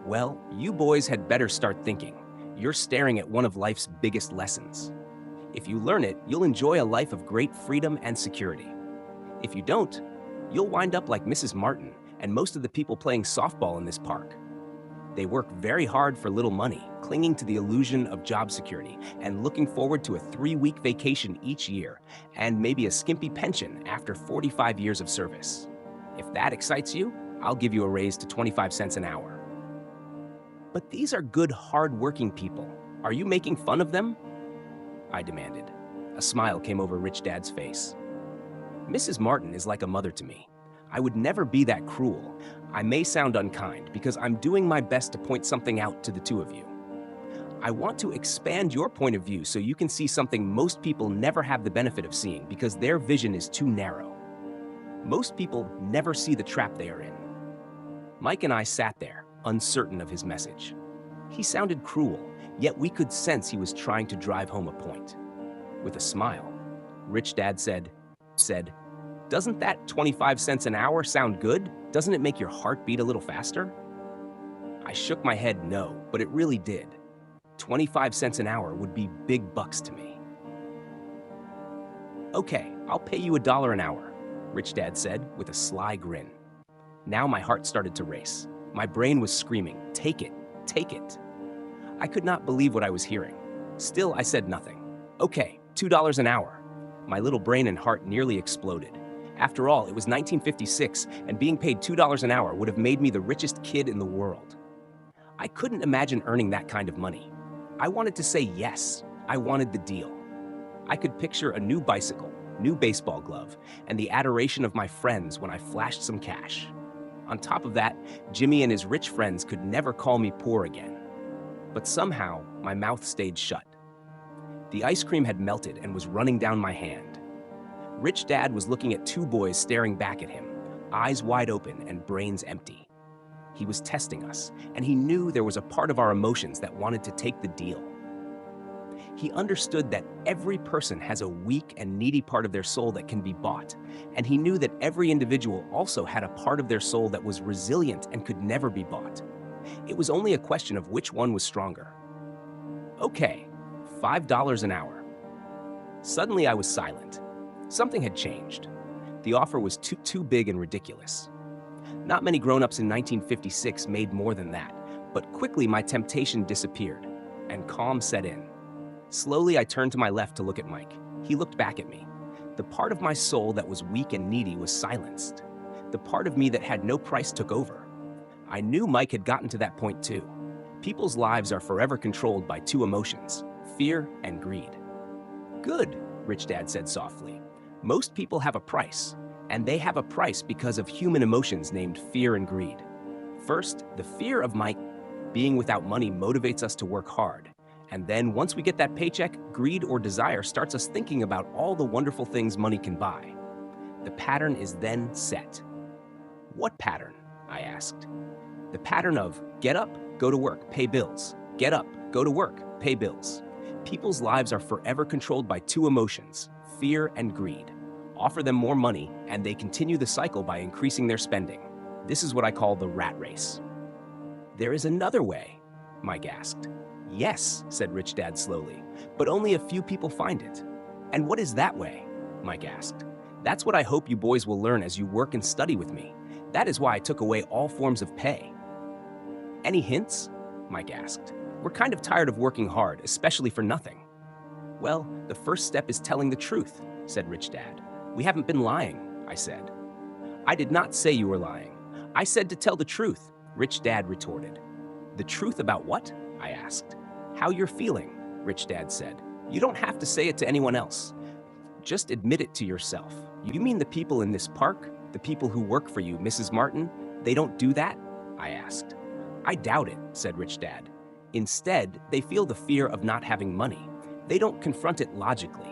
Well, you boys had better start thinking. You're staring at one of life's biggest lessons. If you learn it, you'll enjoy a life of great freedom and security. If you don't, you'll wind up like Mrs. Martin and most of the people playing softball in this park. They work very hard for little money, clinging to the illusion of job security and looking forward to a 3-week vacation each year and maybe a skimpy pension after 45 years of service. If that excites you, I'll give you a raise to 25 cents an hour. But these are good, hard-working people. Are you making fun of them? I demanded. A smile came over Rich Dad's face. Mrs. Martin is like a mother to me. I would never be that cruel. I may sound unkind because I'm doing my best to point something out to the two of you. I want to expand your point of view so you can see something most people never have the benefit of seeing because their vision is too narrow. Most people never see the trap they are in. Mike and I sat there, uncertain of his message. He sounded cruel, yet we could sense he was trying to drive home a point. With a smile, Rich Dad said, "Doesn't that 25 cents an hour sound good? Doesn't it make your heart beat a little faster?" I shook my head no, but it really did. 25 cents an hour would be big bucks to me. "Okay, I'll pay you $1 an hour," Rich Dad said with a sly grin. Now my heart started to race. My brain was screaming, "Take it, take it." I could not believe what I was hearing. Still, I said nothing. "Okay, $2 an hour." My little brain and heart nearly exploded. After all, it was 1956, and being paid $2 an hour would have made me the richest kid in the world. I couldn't imagine earning that kind of money. I wanted to say yes. I wanted the deal. I could picture a new bicycle, new baseball glove, and the adoration of my friends when I flashed some cash. On top of that, Jimmy and his rich friends could never call me poor again. But somehow, my mouth stayed shut. The ice cream had melted and was running down my hand. Rich Dad was looking at two boys staring back at him, eyes wide open and brains empty. He was testing us, and he knew there was a part of our emotions that wanted to take the deal. He understood that every person has a weak and needy part of their soul that can be bought, and he knew that every individual also had a part of their soul that was resilient and could never be bought. It was only a question of which one was stronger. Okay, $5 an hour. Suddenly I was silent. Something had changed. The offer was too big and ridiculous. Not many grown-ups in 1956 made more than that, but quickly my temptation disappeared, and calm set in. Slowly I turned to my left to look at Mike. He looked back at me. The part of my soul that was weak and needy was silenced. The part of me that had no price took over. I knew Mike had gotten to that point too. People's lives are forever controlled by two emotions, fear and greed. Good, Rich Dad said softly. Most people have a price, and they have a price because of human emotions named fear and greed. First, the fear of Mike being without money motivates us to work hard. And then once we get that paycheck, greed or desire starts us thinking about all the wonderful things money can buy. The pattern is then set. What pattern? I asked. The pattern of get up, go to work, pay bills. Get up, go to work, pay bills. People's lives are forever controlled by two emotions, fear and greed. Offer them more money, and they continue the cycle by increasing their spending. This is what I call the rat race. There is another way, Mike asked. Yes, said Rich Dad slowly, but only a few people find it. And what is that way? Mike asked. That's what I hope you boys will learn as you work and study with me. That is why I took away all forms of pay. Any hints? Mike asked. We're kind of tired of working hard, especially for nothing. Well, the first step is telling the truth, said Rich Dad. We haven't been lying, I said. I did not say you were lying. I said to tell the truth, Rich Dad retorted. The truth about what? I asked. How you're feeling, Rich Dad said. You don't have to say it to anyone else. Just admit it to yourself. You mean the people in this park? The people who work for you, Mrs. Martin? They don't do that? I asked. I doubt it, said Rich Dad. Instead, they feel the fear of not having money. They don't confront it logically.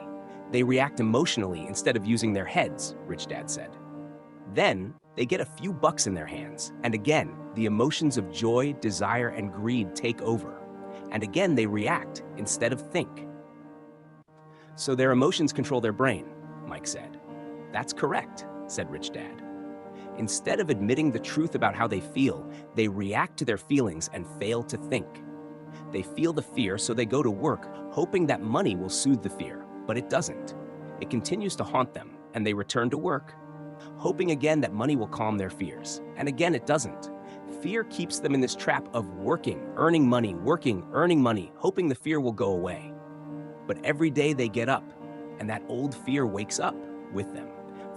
They react emotionally instead of using their heads, Rich Dad said. Then, they get a few bucks in their hands, and again, the emotions of joy, desire, and greed take over. And again, they react instead of think. So their emotions control their brain, Mike said. That's correct, said Rich Dad. Instead of admitting the truth about how they feel, they react to their feelings and fail to think. They feel the fear, so they go to work, hoping that money will soothe the fear, but it doesn't. It continues to haunt them, and they return to work, hoping again that money will calm their fears, and again it doesn't. Fear keeps them in this trap of working, earning money, working, earning money, hoping the fear will go away. But every day they get up, and that old fear wakes up with them.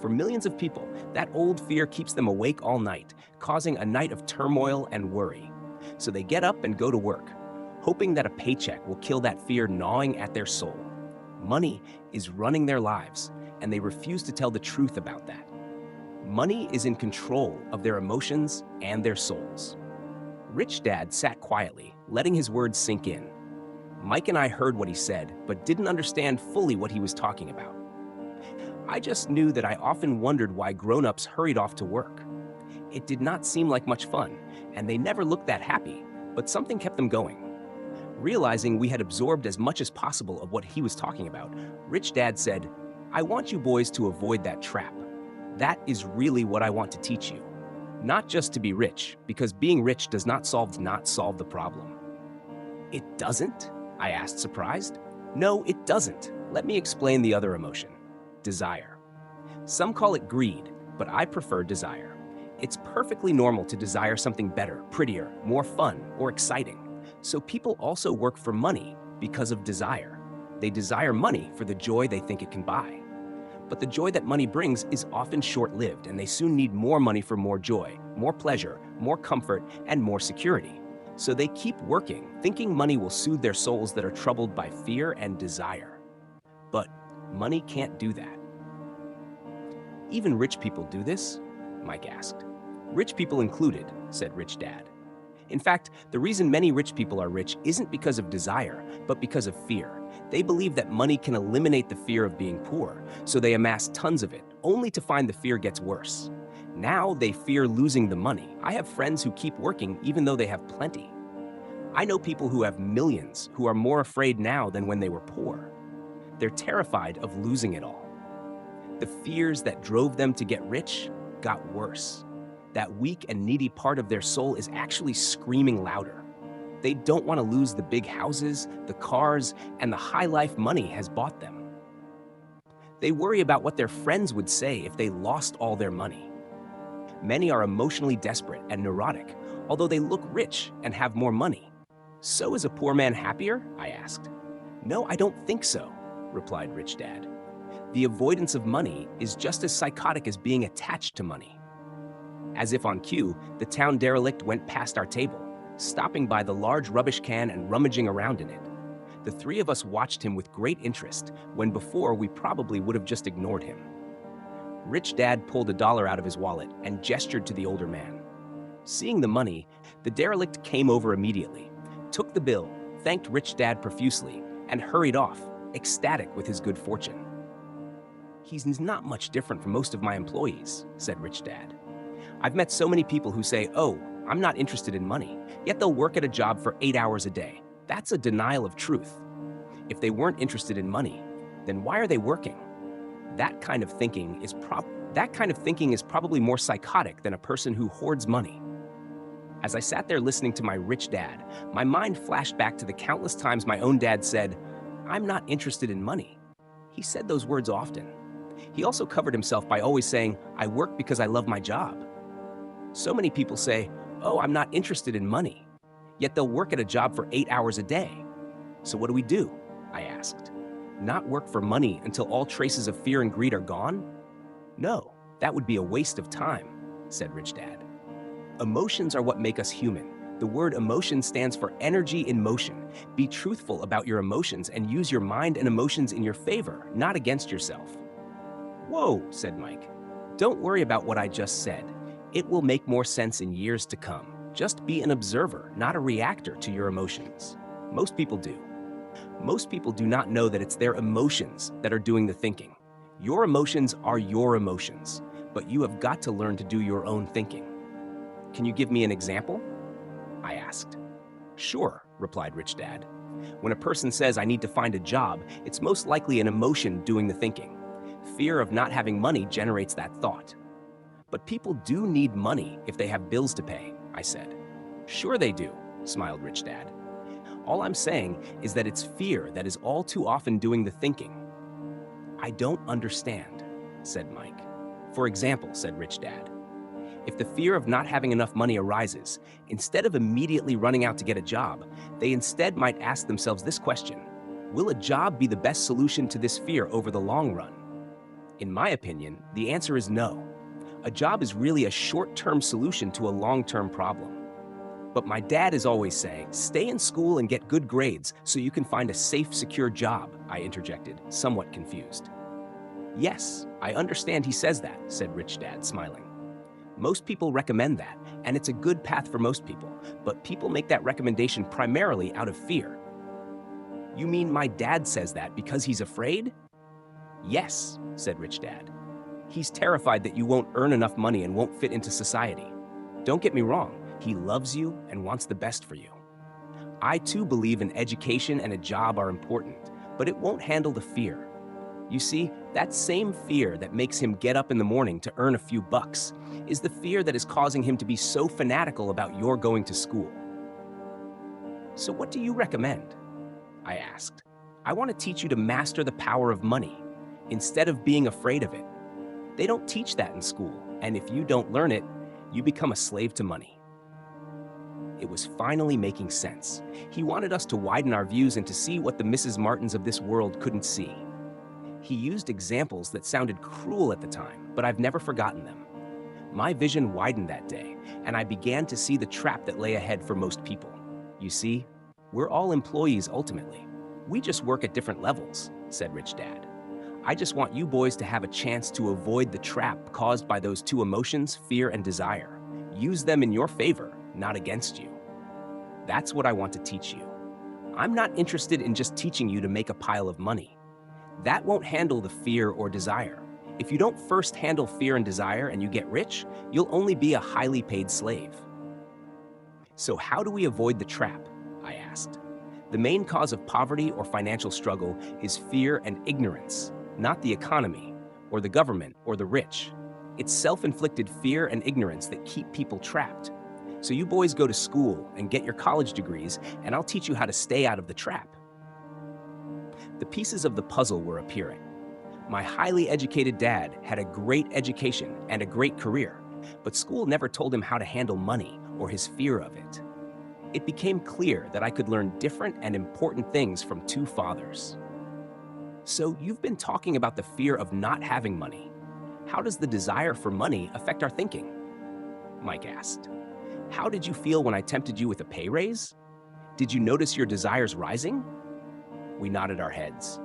For millions of people, that old fear keeps them awake all night, causing a night of turmoil and worry. So they get up and go to work, hoping that a paycheck will kill that fear gnawing at their soul. Money is running their lives, and they refuse to tell the truth about that. Money is in control of their emotions and their souls. Rich Dad sat quietly, letting his words sink in. Mike and I heard what he said, but didn't understand fully what he was talking about. I just knew that I often wondered why grown-ups hurried off to work. It did not seem like much fun, and they never looked that happy, but something kept them going. Realizing we had absorbed as much as possible of what he was talking about, Rich Dad said, I want you boys to avoid that trap. That is really what I want to teach you. Not just to be rich, because being rich does not solve the problem. It doesn't? I asked, surprised. No, it doesn't. Let me explain the other emotion. Desire. Some call it greed, but I prefer desire. It's perfectly normal to desire something better, prettier, more fun, or exciting. So people also work for money because of desire. They desire money for the joy they think it can buy. But the joy that money brings is often short-lived, and they soon need more money for more joy, more pleasure, more comfort, and more security. So they keep working, thinking money will soothe their souls that are troubled by fear and desire. But money can't do that. Even rich people do this? Mike asked. Rich people included, said Rich Dad. In fact, the reason many rich people are rich isn't because of desire, but because of fear. They believe that money can eliminate the fear of being poor, so they amass tons of it, only to find the fear gets worse. Now they fear losing the money. I have friends who keep working even though they have plenty. I know people who have millions who are more afraid now than when they were poor. They're terrified of losing it all. The fears that drove them to get rich got worse. That weak and needy part of their soul is actually screaming louder. They don't want to lose the big houses, the cars, and the high life money has bought them. They worry about what their friends would say if they lost all their money. Many are emotionally desperate and neurotic, although they look rich and have more money. So is a poor man happier? I asked. No, I don't think so, replied Rich Dad. The avoidance of money is just as psychotic as being attached to money. As if on cue, the town derelict went past our table, stopping by the large rubbish can and rummaging around in it. The three of us watched him with great interest, when before we probably would have just ignored him. Rich Dad pulled $1 out of his wallet and gestured to the older man. Seeing the money, the derelict came over immediately, took the bill, thanked Rich Dad profusely, and hurried off, ecstatic with his good fortune. He's not much different from most of my employees, said Rich Dad. I've met so many people who say, oh, I'm not interested in money, yet they'll work at a job for 8 hours a day. That's a denial of truth. If they weren't interested in money, then why are they working? That kind of thinking is probably more psychotic than a person who hoards money. As I sat there listening to my Rich Dad, my mind flashed back to the countless times my own dad said, I'm not interested in money. He said those words often. He also covered himself by always saying, I work because I love my job. So many people say, oh, I'm not interested in money, yet they'll work at a job for 8 hours a day. So what do? I asked. Not work for money until all traces of fear and greed are gone? No, that would be a waste of time, said Rich Dad. Emotions are what make us human. The word emotion stands for energy in motion. Be truthful about your emotions and use your mind and emotions in your favor, not against yourself. Whoa, said Mike. Don't worry about what I just said. It will make more sense in years to come. Just be an observer, not a reactor to your emotions. Most people do. Most people do not know that it's their emotions that are doing the thinking. Your emotions are your emotions, but you have got to learn to do your own thinking. Can you give me an example? I asked. Sure, replied Rich Dad. When a person says, I need to find a job, it's most likely an emotion doing the thinking. Fear of not having money generates that thought. But people do need money if they have bills to pay, I said. Sure they do, smiled Rich Dad. All I'm saying is that it's fear that is all too often doing the thinking. I don't understand, said Mike. For example, said Rich Dad, if the fear of not having enough money arises, instead of immediately running out to get a job, they instead might ask themselves this question: will a job be the best solution to this fear over the long run? In my opinion, the answer is no. A job is really a short-term solution to a long-term problem. But my dad is always saying, stay in school and get good grades so you can find a safe, secure job, I interjected, somewhat confused. Yes, I understand he says that, said Rich Dad, smiling. Most people recommend that, and it's a good path for most people, but people make that recommendation primarily out of fear. You mean my dad says that because he's afraid? Yes, said Rich Dad. He's terrified that you won't earn enough money and won't fit into society. Don't get me wrong, he loves you and wants the best for you. I too believe an education and a job are important, but it won't handle the fear. You see, that same fear that makes him get up in the morning to earn a few bucks is the fear that is causing him to be so fanatical about your going to school. So what do you recommend? I asked. I want to teach you to master the power of money instead of being afraid of it. They don't teach that in school, and if you don't learn it, you become a slave to money. It was finally making sense. He wanted us to widen our views and to see what the Mrs. Martins of this world couldn't see. He used examples that sounded cruel at the time, but I've never forgotten them. My vision widened that day, and I began to see the trap that lay ahead for most people. You see, we're all employees ultimately. We just work at different levels, said Rich Dad. I just want you boys to have a chance to avoid the trap caused by those two emotions, fear and desire. Use them in your favor, not against you. That's what I want to teach you. I'm not interested in just teaching you to make a pile of money. That won't handle the fear or desire. If you don't first handle fear and desire and you get rich, you'll only be a highly paid slave. So how do we avoid the trap? I asked. The main cause of poverty or financial struggle is fear and ignorance, not the economy, or the government, or the rich. It's self-inflicted fear and ignorance that keep people trapped. So you boys go to school and get your college degrees, and I'll teach you how to stay out of the trap. The pieces of the puzzle were appearing. My highly educated dad had a great education and a great career, but school never told him how to handle money or his fear of it. It became clear that I could learn different and important things from two fathers. So you've been talking about the fear of not having money. How does the desire for money affect our thinking? Mike asked. How did you feel when I tempted you with a pay raise? Did you notice your desires rising? We nodded our heads.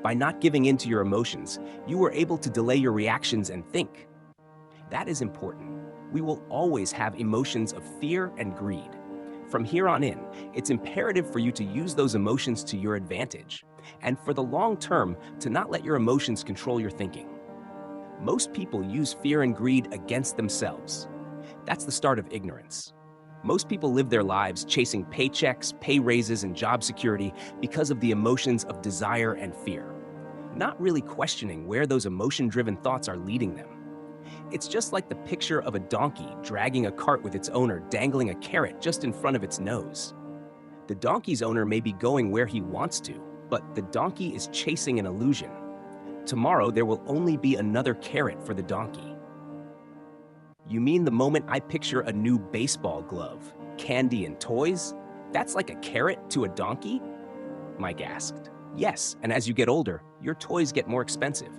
By not giving in to your emotions, you were able to delay your reactions and think. That is important. We will always have emotions of fear and greed. From here on in, it's imperative for you to use those emotions to your advantage, and for the long term, to not let your emotions control your thinking. Most people use fear and greed against themselves. That's the start of ignorance. Most people live their lives chasing paychecks, pay raises, and job security because of the emotions of desire and fear, not really questioning where those emotion-driven thoughts are leading them. It's just like the picture of a donkey dragging a cart with its owner dangling a carrot just in front of its nose. The donkey's owner may be going where he wants to, but the donkey is chasing an illusion. Tomorrow, there will only be another carrot for the donkey. You mean the moment I picture a new baseball glove, candy, and toys? That's like a carrot to a donkey? Mike asked. Yes, and as you get older, your toys get more expensive.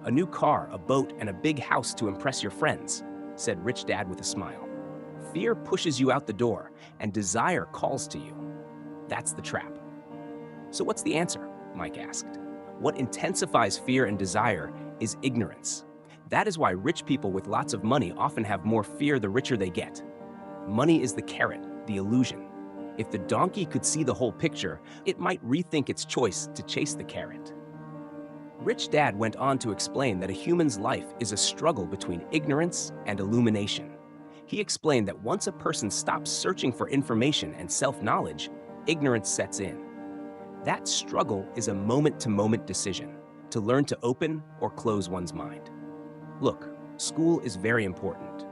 A new car, a boat, and a big house to impress your friends, said Rich Dad with a smile. Fear pushes you out the door, and desire calls to you. That's the trap. So what's the answer? Mike asked. What intensifies fear and desire is ignorance. That is why rich people with lots of money often have more fear the richer they get. Money is the carrot, the illusion. If the donkey could see the whole picture, it might rethink its choice to chase the carrot. Rich Dad went on to explain that a human's life is a struggle between ignorance and illumination. He explained that once a person stops searching for information and self-knowledge, ignorance sets in. That struggle is a moment-to-moment decision, to learn to open or close one's mind. Look, school is very important.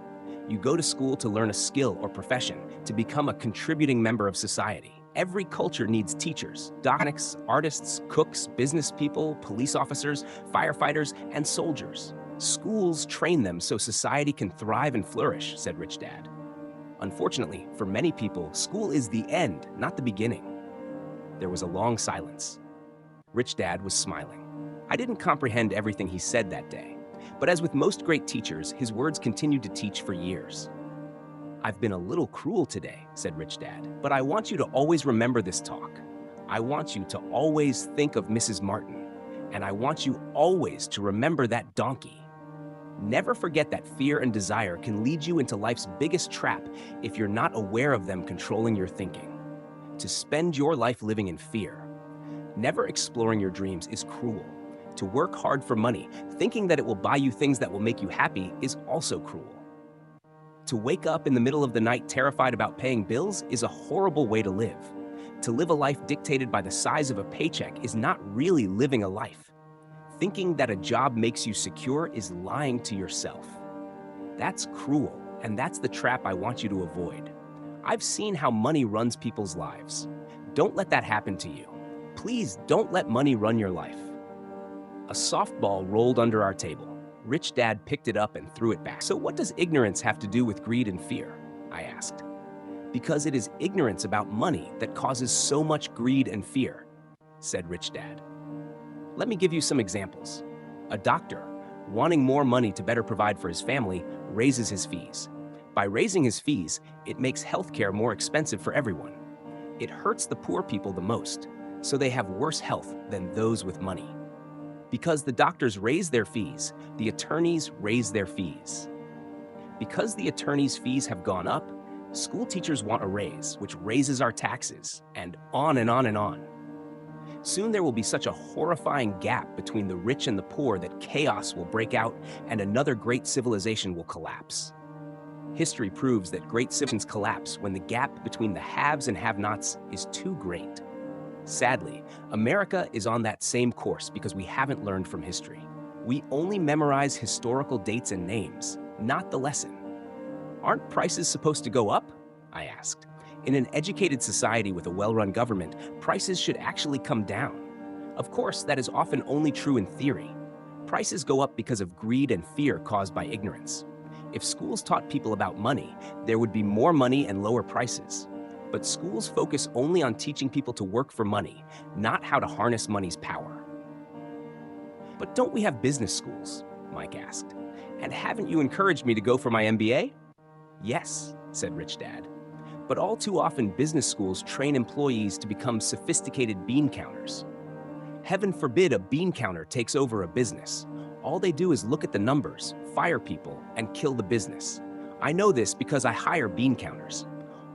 You go to school to learn a skill or profession, to become a contributing member of society. Every culture needs teachers, doctors, artists, cooks, business people, police officers, firefighters, and soldiers. Schools train them so society can thrive and flourish, said Rich Dad. Unfortunately, for many people, school is the end, not the beginning. There was a long silence. Rich Dad was smiling. I didn't comprehend everything he said that day, but as with most great teachers, his words continued to teach for years. I've been a little cruel today, said Rich Dad, but I want you to always remember this talk. I want you to always think of Mrs. Martin, and I want you always to remember that donkey. Never forget that fear and desire can lead you into life's biggest trap if you're not aware of them controlling your thinking. To spend your life living in fear. Never exploring your dreams is cruel. To work hard for money, thinking that it will buy you things that will make you happy, is also cruel. To wake up in the middle of the night terrified about paying bills is a horrible way to live. To live a life dictated by the size of a paycheck is not really living a life. Thinking that a job makes you secure is lying to yourself. That's cruel, and that's the trap I want you to avoid. I've seen how money runs people's lives. Don't let that happen to you. Please don't let money run your life. A softball rolled under our table. Rich Dad picked it up and threw it back. So what does ignorance have to do with greed and fear? I asked. Because it is ignorance about money that causes so much greed and fear, said Rich Dad. Let me give you some examples. A doctor, wanting more money to better provide for his family, raises his fees. By raising his fees, it makes healthcare more expensive for everyone. It hurts the poor people the most, so they have worse health than those with money. Because the doctors raise their fees, the attorneys raise their fees. Because the attorneys' fees have gone up, school teachers want a raise, which raises our taxes, and on and on and on. Soon there will be such a horrifying gap between the rich and the poor that chaos will break out and another great civilization will collapse. History proves that great civilizations collapse when the gap between the haves and have-nots is too great. Sadly, America is on that same course because we haven't learned from history. We only memorize historical dates and names, not the lesson. Aren't prices supposed to go up? I asked. In an educated society with a well-run government, prices should actually come down. Of course, that is often only true in theory. Prices go up because of greed and fear caused by ignorance. If schools taught people about money, there would be more money and lower prices. But schools focus only on teaching people to work for money, not how to harness money's power. But don't we have business schools? Mike asked. And haven't you encouraged me to go for my MBA? Yes, said Rich Dad. But all too often, business schools train employees to become sophisticated bean counters. Heaven forbid a bean counter takes over a business. All they do is look at the numbers, fire people, and kill the business. I know this because I hire bean counters.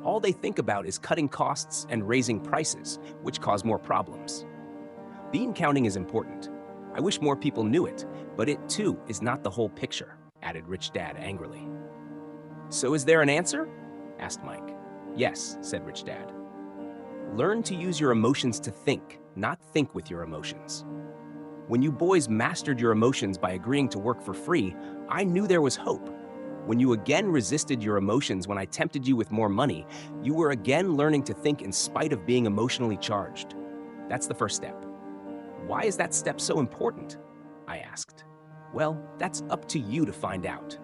All they think about is cutting costs and raising prices, which cause more problems. Bean counting is important. I wish more people knew it, but it too is not the whole picture, added Rich Dad angrily. So is there an answer? Asked Mike. Yes, said Rich Dad. Learn to use your emotions to think, not think with your emotions. When you boys mastered your emotions by agreeing to work for free, I knew there was hope. When you again resisted your emotions when I tempted you with more money, you were again learning to think in spite of being emotionally charged. That's the first step. Why is that step so important? I asked. Well, that's up to you to find out.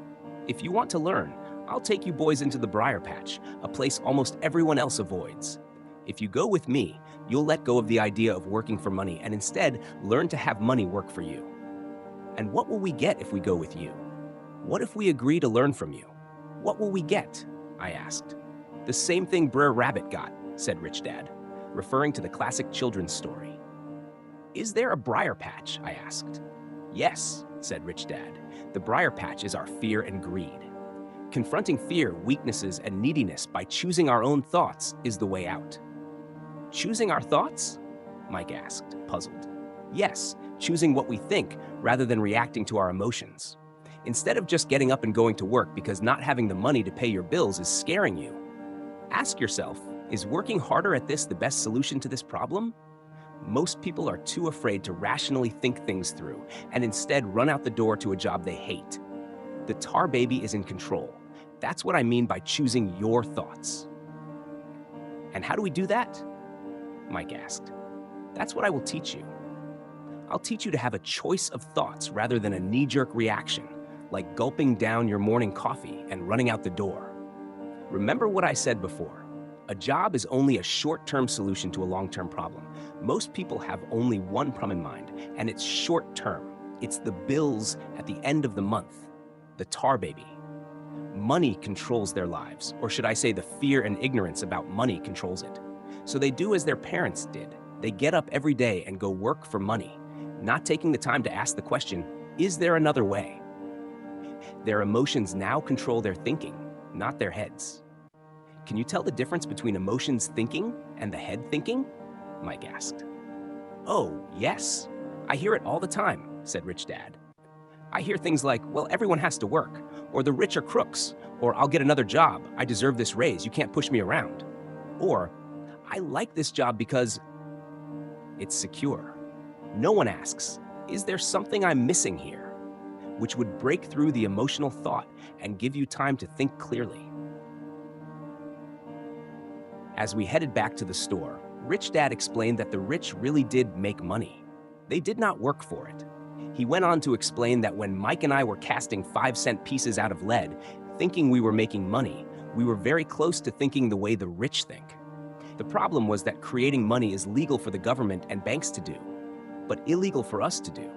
If you want to learn, I'll take you boys into the Briar Patch, a place almost everyone else avoids. If you go with me, you'll let go of the idea of working for money and instead learn to have money work for you. And what will we get if we go with you? What if we agree to learn from you? What will we get? I asked. The same thing Brer Rabbit got, said Rich Dad, referring to the classic children's story. Is there a Briar Patch? I asked. Yes, said Rich Dad. The Briar Patch is our fear and greed. Confronting fear, weaknesses, and neediness by choosing our own thoughts is the way out. Choosing our thoughts? Mike asked, puzzled. Yes, choosing what we think rather than reacting to our emotions. Instead of just getting up and going to work because not having the money to pay your bills is scaring you, ask yourself, is working harder at this the best solution to this problem? Most people are too afraid to rationally think things through and instead run out the door to a job they hate. The tar baby is in control. That's what I mean by choosing your thoughts. And how do we do that? Mike asked. That's what I will teach you. I'll teach you to have a choice of thoughts rather than a knee-jerk reaction, like gulping down your morning coffee and running out the door. Remember what I said before. A job is only a short-term solution to a long-term problem. Most people have only one problem in mind, and it's short-term. It's the bills at the end of the month. The tar baby. Money controls their lives, or should I say the fear and ignorance about money controls it. So they do as their parents did. They get up every day and go work for money, not taking the time to ask the question, is there another way? Their emotions now control their thinking, not their heads. Can you tell the difference between emotions thinking and the head thinking? Mike asked. Oh, yes. I hear it all the time, said Rich Dad. I hear things like, well, everyone has to work, or the rich are crooks, or I'll get another job, I deserve this raise, you can't push me around. Or, I like this job because it's secure. No one asks, is there something I'm missing here? Which would break through the emotional thought and give you time to think clearly. As we headed back to the store, Rich Dad explained that the rich really did make money. They did not work for it. He went on to explain that when Mike and I were casting 5-cent pieces out of lead, thinking we were making money, we were very close to thinking the way the rich think. The problem was that creating money is legal for the government and banks to do, but illegal for us to do.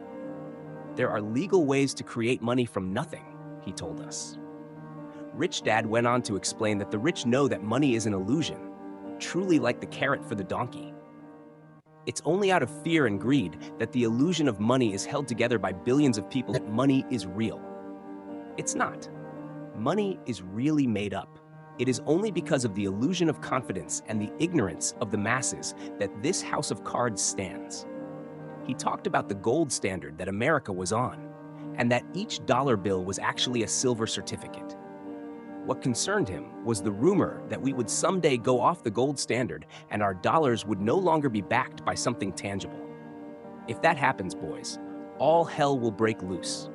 There are legal ways to create money from nothing, he told us. Rich Dad went on to explain that the rich know that money is an illusion, truly like the carrot for the donkey. It's only out of fear and greed that the illusion of money is held together by billions of people that money is real. It's not. Money is really made up. It is only because of the illusion of confidence and the ignorance of the masses that this house of cards stands. He talked about the gold standard that America was on, and that each dollar bill was actually a silver certificate. What concerned him was the rumor that we would someday go off the gold standard and our dollars would no longer be backed by something tangible. If that happens, boys, all hell will break loose.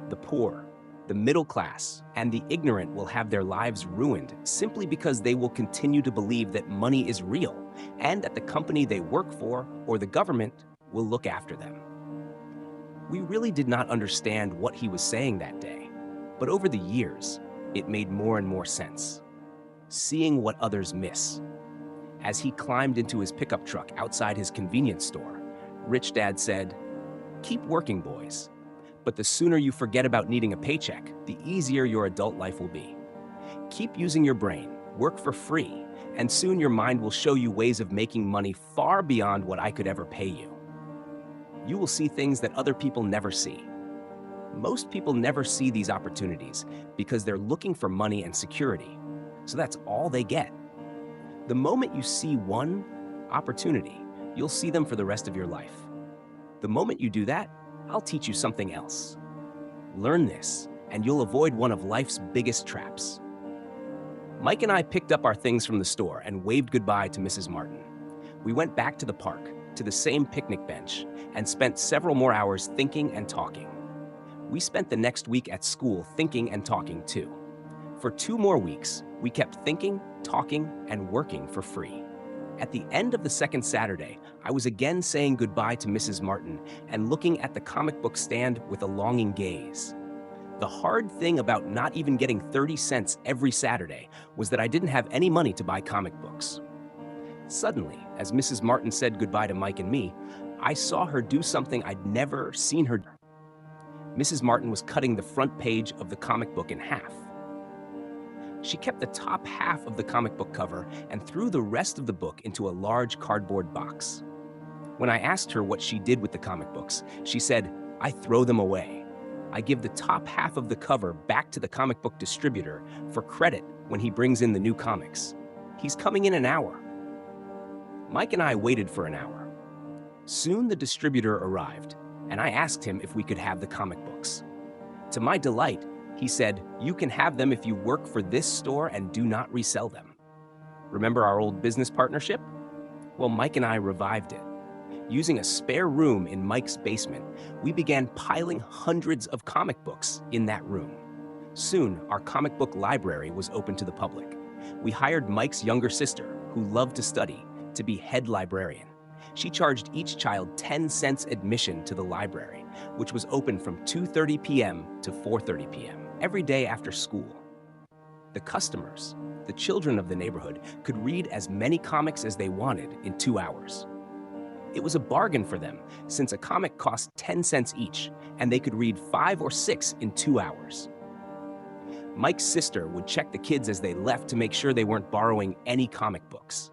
The poor, the middle class, and the ignorant will have their lives ruined simply because they will continue to believe that money is real and that the company they work for or the government will look after them. We really did not understand what he was saying that day, but over the years, it made more and more sense. Seeing what others miss. As he climbed into his pickup truck outside his convenience store, Rich Dad said, "Keep working, boys. But the sooner you forget about needing a paycheck, the easier your adult life will be. Keep using your brain, work for free, and soon your mind will show you ways of making money far beyond what I could ever pay you. You will see things that other people never see. Most people never see these opportunities because they're looking for money and security, so that's all they get. The moment you see one opportunity, you'll see them for the rest of your life. The moment you do that, I'll teach you something else. Learn this, and you'll avoid one of life's biggest traps." Mike and I picked up our things from the store and waved goodbye to Mrs. Martin. We went back to the park, to the same picnic bench, and spent several more hours thinking and talking. We spent the next week at school thinking and talking too. For 2 more weeks, we kept thinking, talking, and working for free. At the end of the second Saturday, I was again saying goodbye to Mrs. Martin and looking at the comic book stand with a longing gaze. The hard thing about not even getting 30 cents every Saturday was that I didn't have any money to buy comic books. Suddenly, as Mrs. Martin said goodbye to Mike and me, I saw her do something I'd never seen her do. Mrs. Martin was cutting the front page of the comic book in half. She kept the top half of the comic book cover and threw the rest of the book into a large cardboard box. When I asked her what she did with the comic books, she said, "I throw them away. I give the top half of the cover back to the comic book distributor for credit when he brings in the new comics. He's coming in an hour." Mike and I waited for an hour. Soon the distributor arrived, and I asked him if we could have the comic books. To my delight, he said, "You can have them if you work for this store and do not resell them." Remember our old business partnership? Well, Mike and I revived it. Using a spare room in Mike's basement, we began piling hundreds of comic books in that room. Soon, our comic book library was open to the public. We hired Mike's younger sister, who loved to study, to be head librarian. She charged each child 10 cents admission to the library, which was open from 2:30 p.m. to 4:30 p.m. every day after school. The customers, the children of the neighborhood, could read as many comics as they wanted in 2 hours. It was a bargain for them, since a comic cost 10 cents each, and they could read 5 or 6 in 2 hours. Mike's sister would check the kids as they left to make sure they weren't borrowing any comic books.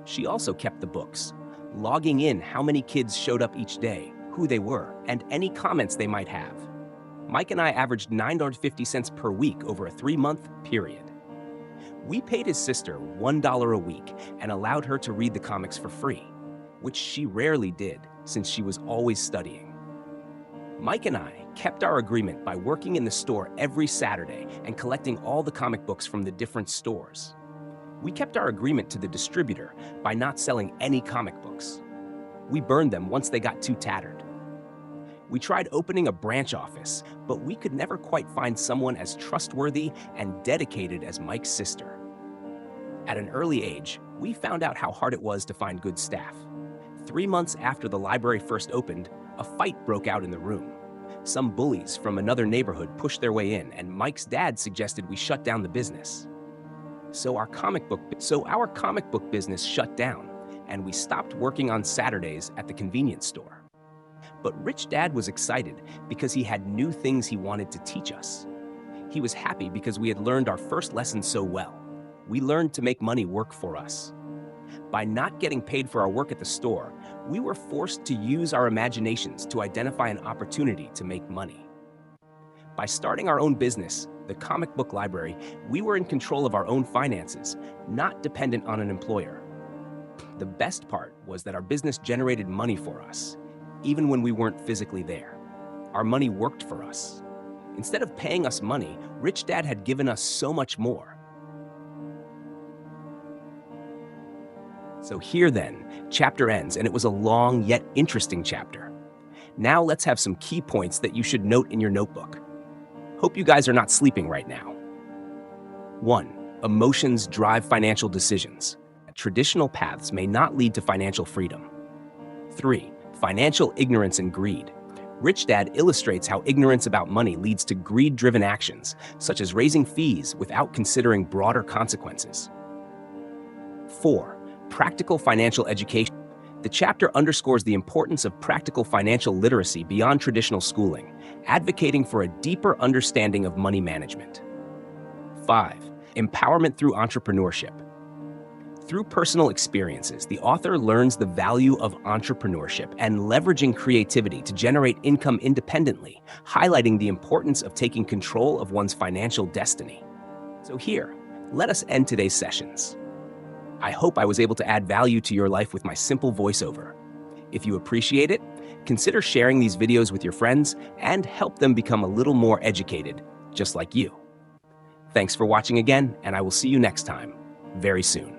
She also kept the books, logging in how many kids showed up each day, who they were, and any comments they might have. Mike and I averaged $9.50 per week over a 3-month period. We paid his sister $1 a week and allowed her to read the comics for free, which she rarely did since she was always studying. Mike and I kept our agreement by working in the store every Saturday and collecting all the comic books from the different stores. We kept our agreement to the distributor by not selling any comic books. We burned them once they got too tattered. We tried opening a branch office, but we could never quite find someone as trustworthy and dedicated as Mike's sister. At an early age, we found out how hard it was to find good staff. 3 months after the library first opened, a fight broke out in the room. Some bullies from another neighborhood pushed their way in, and Mike's dad suggested we shut down the business. So our comic book business shut down, and we stopped working on Saturdays at the convenience store. But Rich Dad was excited because he had new things he wanted to teach us. He was happy because we had learned our first lesson so well. We learned to make money work for us. By not getting paid for our work at the store, we were forced to use our imaginations to identify an opportunity to make money. By starting our own business, the comic book library, we were in control of our own finances, not dependent on an employer. The best part was that our business generated money for us, even when we weren't physically there. Our money worked for us. Instead of paying us money, Rich Dad had given us so much more. So here then, chapter ends, and it was a long yet interesting chapter. Now let's have some key points that you should note in your notebook. Hope you guys are not sleeping right now. 1. Emotions drive financial decisions. Traditional paths may not lead to financial freedom. 3. Financial ignorance and greed. Rich Dad illustrates how ignorance about money leads to greed-driven actions, such as raising fees without considering broader consequences. 4. Practical financial education. The chapter underscores the importance of practical financial literacy beyond traditional schooling, advocating for a deeper understanding of money management. 5. Empowerment through entrepreneurship. Through personal experiences, the author learns the value of entrepreneurship and leveraging creativity to generate income independently, highlighting the importance of taking control of one's financial destiny. So here, let us end today's sessions. I hope I was able to add value to your life with my simple voiceover. If you appreciate it, consider sharing these videos with your friends and help them become a little more educated, just like you. Thanks for watching again, and I will see you next time, very soon.